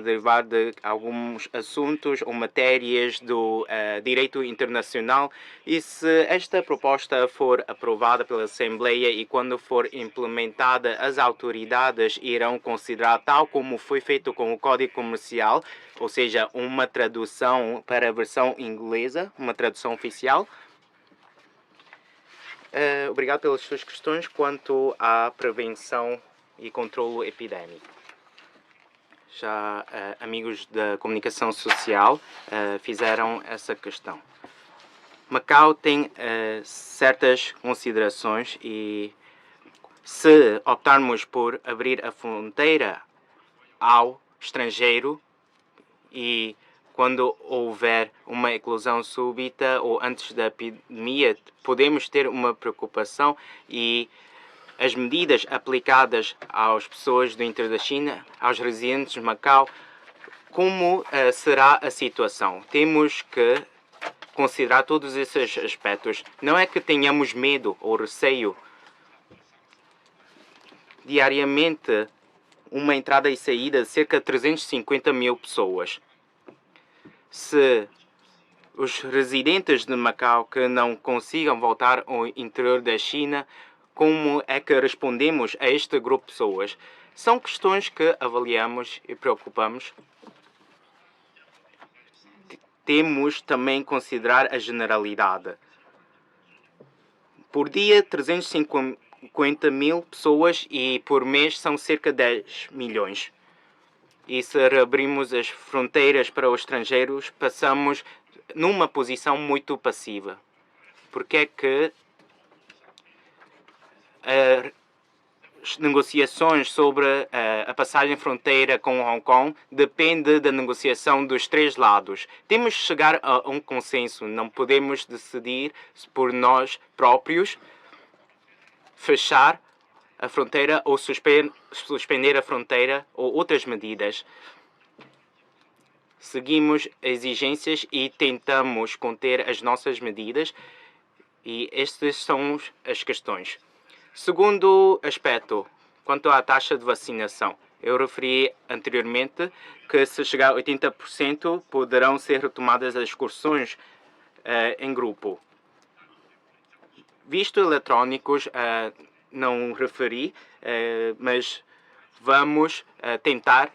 derivar de alguns assuntos ou matérias do direito internacional. E se esta proposta for aprovada pela Assembleia e quando for implementada, as autoridades irão considerar, tal como foi feito com o Código Comercial, ou seja, uma tradução para a versão inglesa, uma tradução oficial. Obrigado pelas suas questões quanto à prevenção e controlo epidémico. Já amigos da comunicação social fizeram essa questão. Macau tem certas considerações e se optarmos por abrir a fronteira ao estrangeiro e quando houver uma eclosão súbita ou antes da epidemia, podemos ter uma preocupação e as medidas aplicadas às pessoas do interior da China, aos residentes de Macau, como será a situação? Temos que considerar todos esses aspectos. Não é que tenhamos medo ou receio. Diariamente, uma entrada e saída de cerca de 350 mil pessoas. Se os residentes de Macau que não consigam voltar ao interior da China, como é que respondemos a este grupo de pessoas? São questões que avaliamos e preocupamos. Temos também que considerar a generalidade. Por dia, 350 mil pessoas e por mês são cerca de 10 milhões. E se reabrimos as fronteiras para os estrangeiros, passamos numa posição muito passiva. Porque é que negociações sobre a passagem fronteira com Hong Kong depende da negociação dos três lados. Temos de chegar a um consenso, não podemos decidir por nós próprios fechar a fronteira ou suspender a fronteira ou outras medidas. Seguimos exigências e tentamos conter as nossas medidas e estas são as questões. Segundo aspecto, quanto à taxa de vacinação, eu referi anteriormente que se chegar a 80% poderão ser retomadas as excursões em grupo. Visto eletrónicos, não referi, mas vamos tentar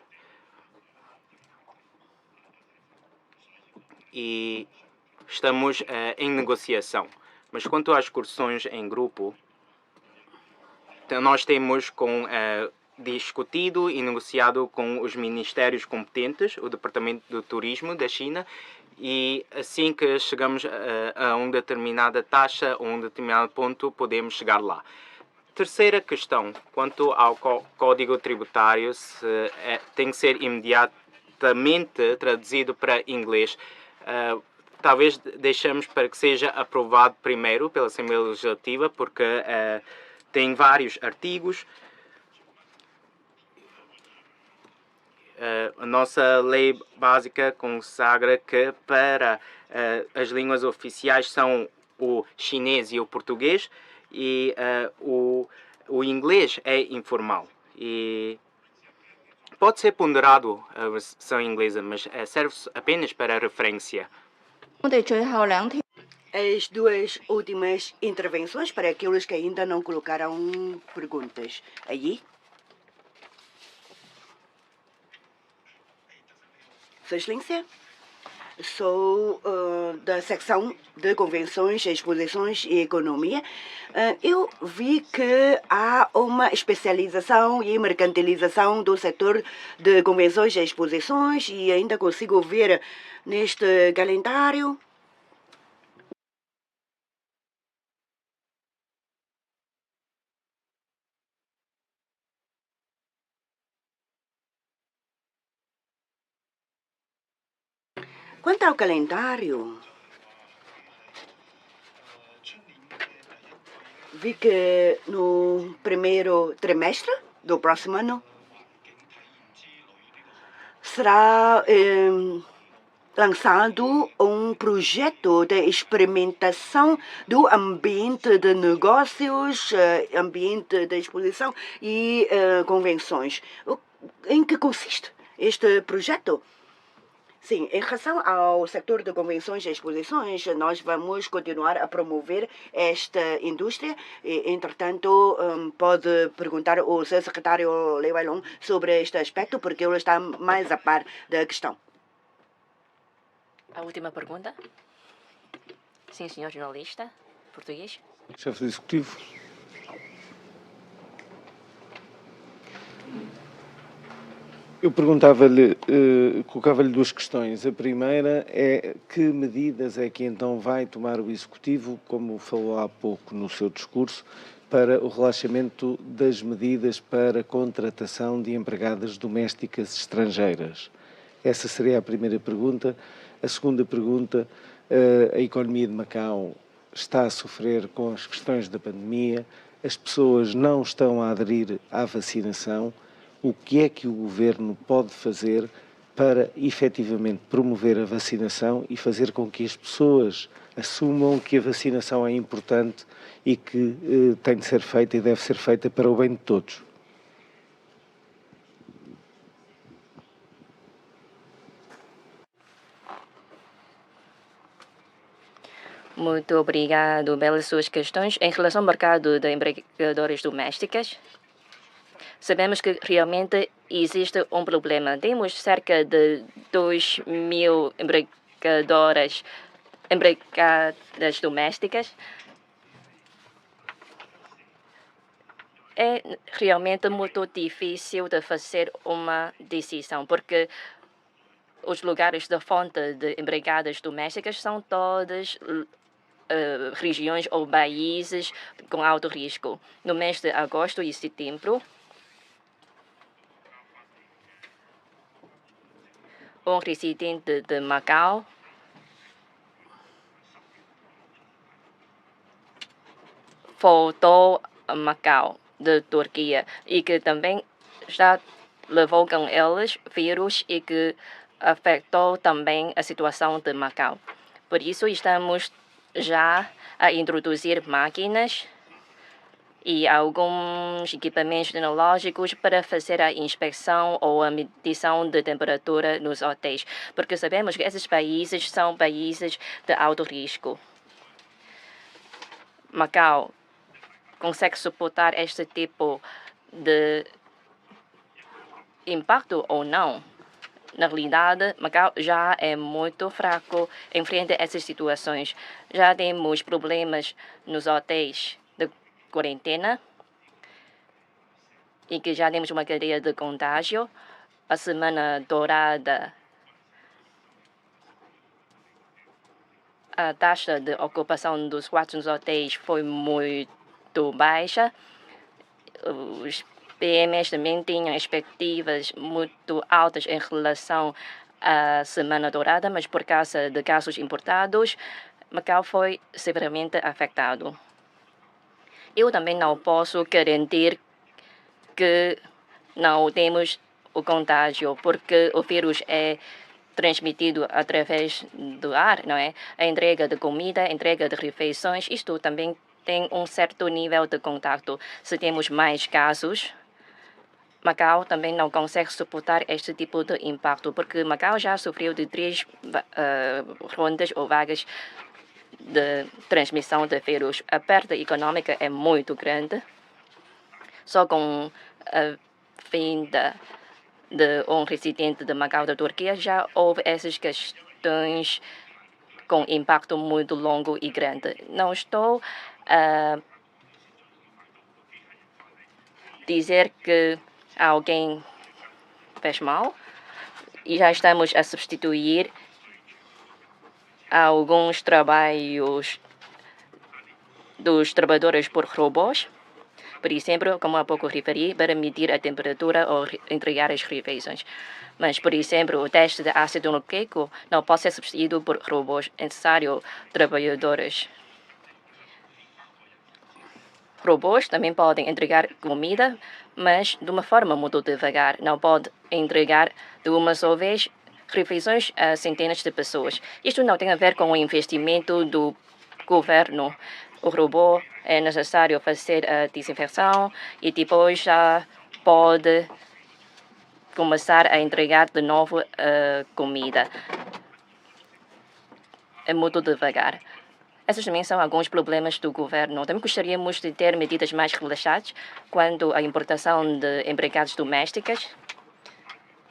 e estamos em negociação. Mas quanto às excursões em grupo, nós temos discutido e negociado com os ministérios competentes, o Departamento do Turismo da China, e assim que chegamos a uma determinada taxa ou um determinado ponto, podemos chegar lá. Terceira questão, quanto ao Código Tributário, tem que ser imediatamente traduzido para inglês. Talvez deixemos para que seja aprovado primeiro pela Assembleia Legislativa, porque tem vários artigos. A nossa lei básica consagra que para as línguas oficiais são o chinês e o português, e o inglês é informal. E pode ser ponderado a versão inglesa, mas serve apenas para referência. As duas últimas intervenções para aqueles que ainda não colocaram perguntas. Aí. Sua Excelência, sou da secção de convenções, exposições e economia. Eu vi que há uma especialização e mercantilização do setor de convenções e exposições e ainda consigo ver neste calendário. Quanto ao calendário, vi que no primeiro trimestre do próximo ano será lançado um projeto de experimentação do ambiente de negócios, ambiente de exposição e convenções. Em que consiste este projeto? Sim, em relação ao setor de convenções e exposições, nós vamos continuar a promover esta indústria. E, entretanto, pode perguntar ao seu secretário Lei Weilong sobre este aspecto, porque ele está mais a par da questão. A última pergunta. Sim, senhor jornalista, português. Chefe do Executivo. Eu perguntava-lhe, colocava-lhe duas questões. A primeira é que medidas é que então vai tomar o Executivo, como falou há pouco no seu discurso, para o relaxamento das medidas para contratação de empregadas domésticas estrangeiras? Essa seria a primeira pergunta. A segunda pergunta, a economia de Macau está a sofrer com as questões da pandemia, as pessoas não estão a aderir à vacinação. O que é que o Governo pode fazer para efetivamente promover a vacinação e fazer com que as pessoas assumam que a vacinação é importante e que tem de ser feita e deve ser feita para o bem de todos? Muito obrigado pelas suas questões. Em relação ao mercado de empregadoras domésticas, sabemos que realmente existe um problema. Temos cerca de 2.000 empregadas domésticas. É realmente muito difícil de fazer uma decisão, porque os lugares de fonte de empregadas domésticas são todos regiões ou países com alto risco. No mês de agosto e setembro, um residente de Macau voltou a Macau, de Turquia, e que também já levou com eles vírus e que afetou também a situação de Macau. Por isso, estamos já a introduzir máquinas e alguns equipamentos tecnológicos para fazer a inspeção ou a medição de temperatura nos hotéis, porque sabemos que esses países são países de alto risco. Macau consegue suportar este tipo de impacto ou não? Na realidade, Macau já é muito fraco em frente a essas situações. Já temos problemas nos hotéis de quarentena e que já temos uma cadeia de contágio. A semana dourada, a taxa de ocupação dos quartos nos hotéis foi muito baixa. Os PMs também tinham expectativas muito altas em relação à Semana Dourada, mas por causa de casos importados, Macau foi severamente afetado. Eu também não posso garantir que não temos o contágio, porque o vírus é transmitido através do ar, não é? A entrega de comida, a entrega de refeições, isto também tem um certo nível de contato. Se temos mais casos, Macau também não consegue suportar este tipo de impacto, porque Macau já sofreu de 3 rondas ou vagas de transmissão de vírus. A perda econômica é muito grande. Só com a vinda de um residente de Macau da Turquia, já houve essas questões com impacto muito longo e grande. Não estou a dizer que alguém fez mal e já estamos a substituir alguns trabalhos dos trabalhadores por robôs, por exemplo, como há pouco referi, para medir a temperatura ou entregar as refeições. Mas, por exemplo, o teste de ácido nucleico não pode ser substituído por robôs. É necessário trabalhadores. Robôs também podem entregar comida, mas de uma forma muito devagar. Não pode entregar de uma só vez refeições a centenas de pessoas. Isto não tem a ver com o investimento do governo. O robô é necessário fazer a desinfecção e depois já pode começar a entregar de novo a comida. É muito devagar. Esses também são alguns problemas do governo. Também gostaríamos de ter medidas mais relaxadas quanto à importação de empregados domésticas,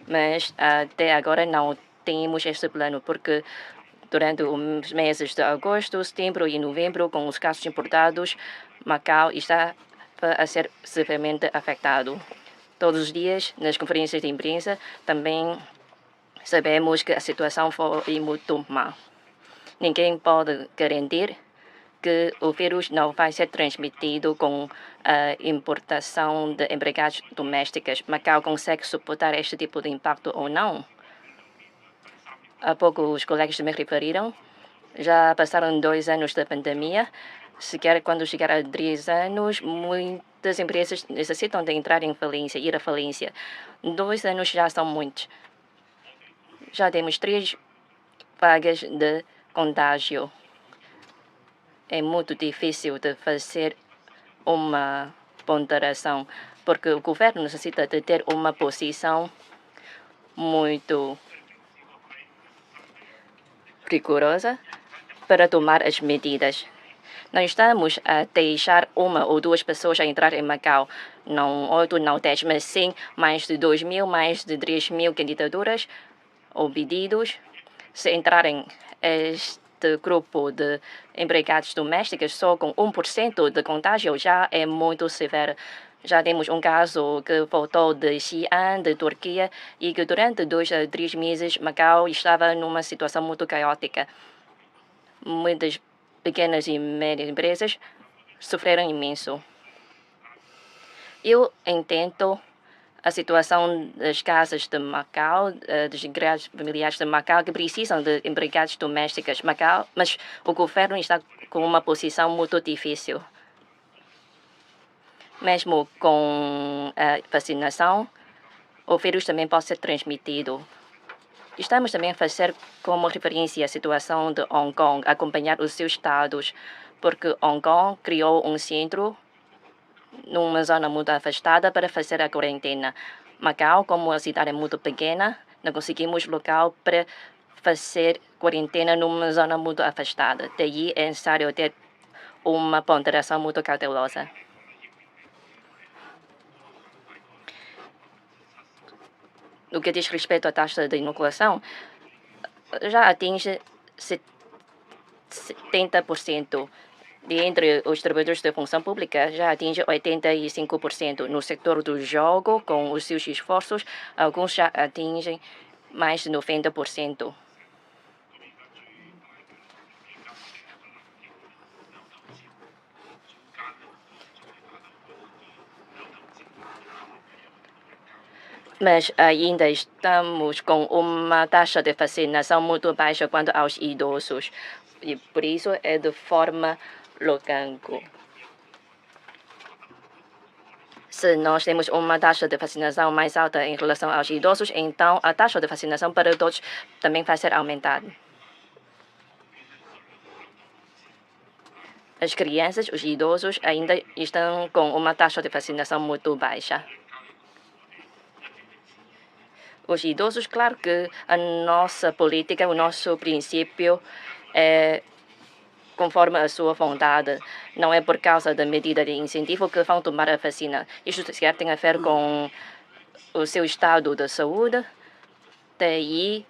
mas até agora não temos este plano, porque durante os meses de agosto, setembro e novembro, com os casos importados, Macau está a ser severamente afetado. Todos os dias, nas conferências de imprensa, também sabemos que a situação foi muito má. Ninguém pode garantir que o vírus não vai ser transmitido com a importação de empregados domésticos. Macau consegue suportar este tipo de impacto ou não? Há pouco os colegas me referiram, já passaram 2 anos da pandemia. Quando chegar a 3 anos, muitas empresas necessitam de entrar em falência, ir à falência. 2 anos já são muitos. Já temos 3 vagas de contágio. É muito difícil de fazer uma ponderação, porque o governo necessita de ter uma posição muito rigorosa para tomar as medidas. Não estamos a deixar 1 ou 2 pessoas a entrar em Macau, não 8, não 10, mas sim mais de 2.000, mais de 3.000 candidaturas ou pedidos. Se entrarem este grupo de empregados domésticos só com 1% de contágio, já é muito severo. Já temos um caso que voltou de Xi'an, de Turquia, e que durante 2 a 3 meses Macau estava numa situação muito caótica. Muitas pequenas e médias empresas sofreram imenso. Eu entendo a situação das casas de Macau, dos empregados familiares de Macau que precisam de empregados domésticos de Macau, mas o governo está com uma posição muito difícil. Mesmo com a vacinação, o vírus também pode ser transmitido. Estamos também a fazer como referência a situação de Hong Kong, acompanhar os seus estados, porque Hong Kong criou um centro numa zona muito afastada para fazer a quarentena. Macau, como a cidade é muito pequena, não conseguimos local para fazer quarentena numa zona muito afastada. Daí é necessário ter uma ponderação muito cautelosa. No que diz respeito à taxa de inoculação, já atinge 70%. De entre os trabalhadores da função pública, já atinge 85%. No setor do jogo, com os seus esforços, alguns já atingem mais de 90%. Mas ainda estamos com uma taxa de vacinação muito baixa quanto aos idosos. E por isso é de forma local. Se nós temos uma taxa de vacinação mais alta em relação aos idosos, então a taxa de vacinação para todos também vai ser aumentada. As crianças, os idosos ainda estão com uma taxa de vacinação muito baixa. Os idosos, claro que a nossa política, o nosso princípio é conforme a sua vontade. Não é por causa da medida de incentivo que vão tomar a vacina. Isto sequer tem a ver com o seu estado de saúde. Daí,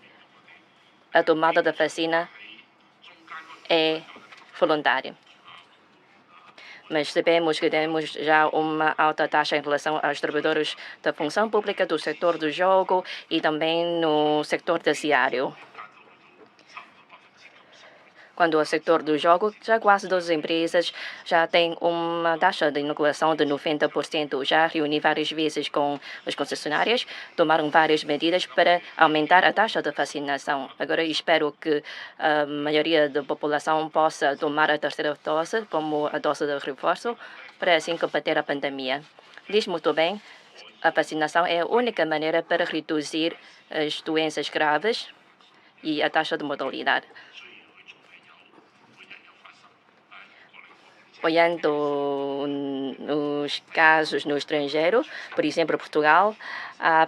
a tomada da vacina é voluntária. Mas sabemos que temos já uma alta taxa em relação aos trabalhadores da função pública, do setor do jogo e também no setor terciário. Quando o setor do jogo, já quase todas as empresas já têm uma taxa de inoculação de 90%. Já reuni várias vezes com as concessionárias, tomaram várias medidas para aumentar a taxa de vacinação. Agora espero que a maioria da população possa tomar a terceira dose, como a dose de reforço, para assim combater a pandemia. Diz muito bem, a vacinação é a única maneira para reduzir as doenças graves e a taxa de mortalidade. Olhando nos casos no estrangeiro, por exemplo, Portugal, há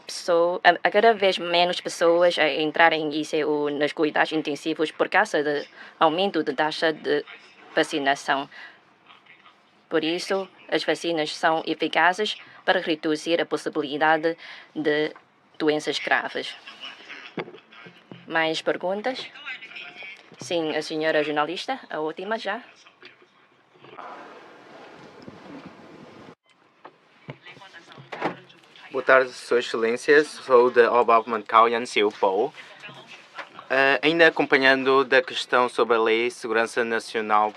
cada vez menos pessoas a entrarem em ICU nos cuidados intensivos por causa do aumento da taxa de vacinação. Por isso, as vacinas são eficazes para reduzir a possibilidade de doenças graves. Mais perguntas? Sim, a senhora jornalista, a última já. Boa tarde, Sua Excelência. Sou de Macau, Yan Xiaopo. Ainda acompanhando da questão sobre a Lei de Segurança Nacional,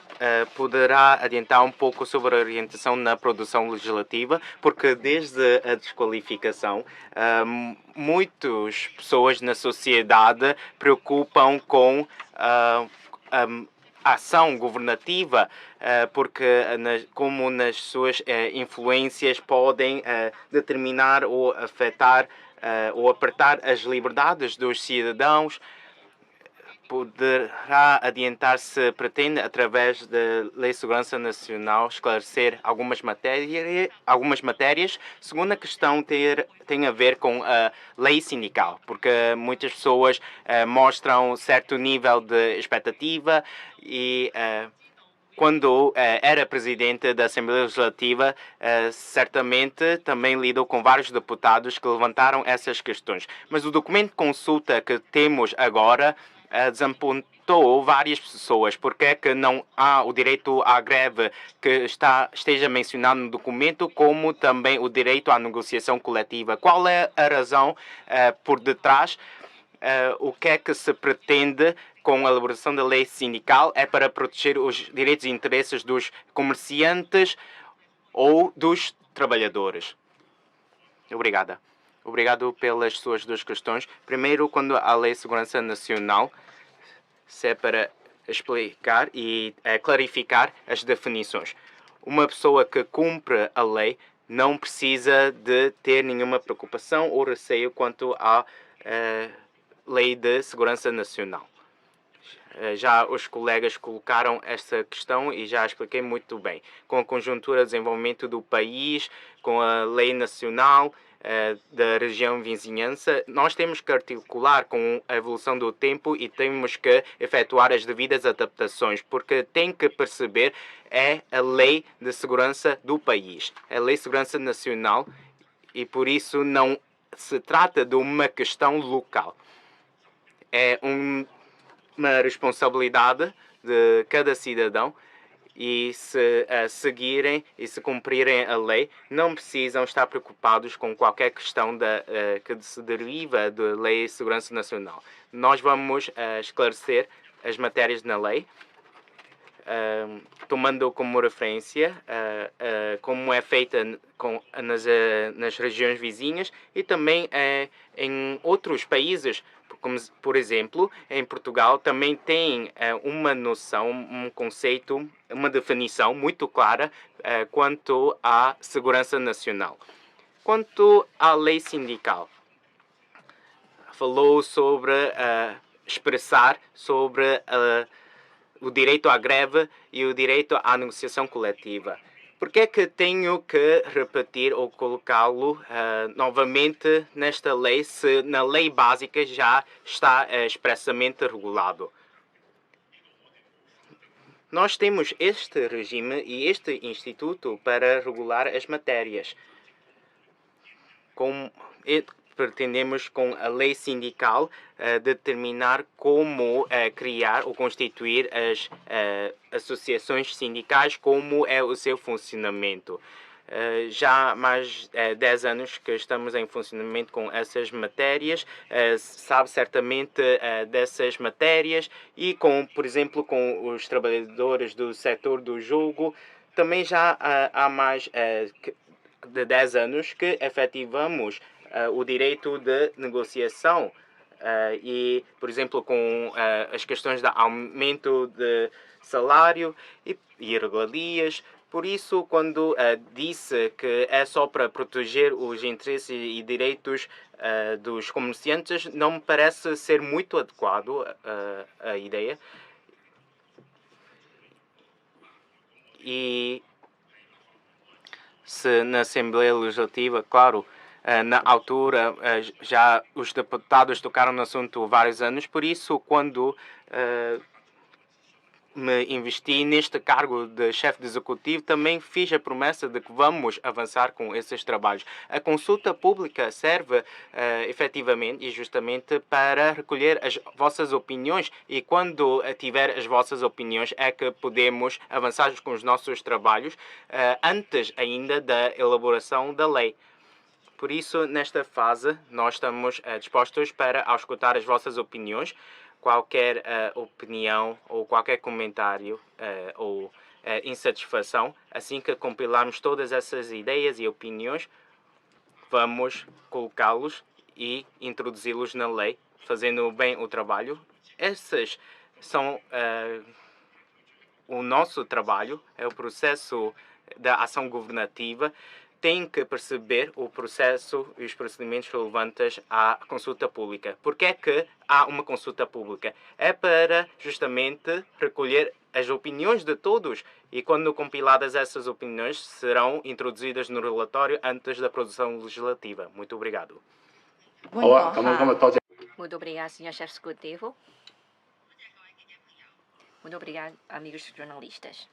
poderá adiantar um pouco sobre a orientação na produção legislativa, porque desde a desqualificação, muitas pessoas na sociedade preocupam com a ação governativa, porque como nas suas influências podem determinar ou afetar ou apertar as liberdades dos cidadãos. Poderá adiantar se pretende, através da Lei de Segurança Nacional, esclarecer algumas matérias. Segunda questão tem a ver com a lei sindical, porque muitas pessoas mostram certo nível de expectativa e quando era presidente da Assembleia Legislativa, certamente também lidou com vários deputados que levantaram essas questões. Mas o documento de consulta que temos agora desapontou várias pessoas. Porque é que não há o direito à greve que esteja mencionado no documento, como também o direito à negociação coletiva? Qual é a razão por detrás o que é que se pretende com a elaboração da lei sindical é para proteger os direitos e interesses dos comerciantes ou dos trabalhadores. Obrigada. Obrigado pelas suas duas questões. Primeiro, quando a Lei de Segurança Nacional, se é para explicar e clarificar as definições. Uma pessoa que cumpre a lei não precisa de ter nenhuma preocupação ou receio quanto à Lei de Segurança Nacional. Já os colegas colocaram esta questão e já expliquei muito bem. Com a conjuntura de desenvolvimento do país, com a lei nacional da região vizinhança, nós temos que articular com a evolução do tempo e temos que efetuar as devidas adaptações, porque tem que perceber é a lei de segurança do país, a lei de segurança nacional, e por isso não se trata de uma questão local. É uma responsabilidade de cada cidadão e se seguirem e se cumprirem a lei, não precisam estar preocupados com qualquer questão que se deriva da Lei de Segurança Nacional. Nós vamos esclarecer as matérias na lei, tomando como referência como é feita nas regiões vizinhas e também em outros países, como, por exemplo, em Portugal também tem uma noção, um conceito, uma definição muito clara quanto à segurança nacional. Quanto à lei sindical, falou sobre expressar sobre o direito à greve e o direito à negociação coletiva. Por que é que tenho que repetir ou colocá-lo novamente nesta lei, se na lei básica já está expressamente regulado? Nós temos este regime e este instituto para regular as matérias. Pretendemos, com a lei sindical, determinar como criar ou constituir as associações sindicais, como é o seu funcionamento. Já há mais de 10 anos que estamos em funcionamento com essas matérias, sabe certamente dessas matérias e, por exemplo, com os trabalhadores do setor do jogo, também já há mais de 10 anos que efetivamos o direito de negociação e, por exemplo, com as questões de aumento de salário e regalias. Por isso, quando disse que é só para proteger os interesses e direitos dos comerciantes, não me parece ser muito adequado a ideia. E se na Assembleia Legislativa, claro, na altura já os deputados tocaram no assunto há vários anos, por isso quando me investi neste cargo de chefe de executivo, também fiz a promessa de que vamos avançar com esses trabalhos. A consulta pública serve efetivamente e justamente para recolher as vossas opiniões e quando tiver as vossas opiniões é que podemos avançar com os nossos trabalhos antes ainda da elaboração da lei. Por isso, nesta fase, nós estamos dispostos para escutar as vossas opiniões. Qualquer opinião ou qualquer comentário ou insatisfação, assim que compilarmos todas essas ideias e opiniões, vamos colocá-los e introduzi-los na lei, fazendo bem o trabalho. Esses são o nosso trabalho, é o processo da ação governativa. Tem que perceber o processo e os procedimentos relevantes à consulta pública. Por que é que há uma consulta pública? É para justamente recolher as opiniões de todos e quando compiladas essas opiniões serão introduzidas no relatório antes da produção legislativa. Muito obrigado. Muito obrigado, Sr. Chefe Executivo. Muito obrigado, amigos jornalistas.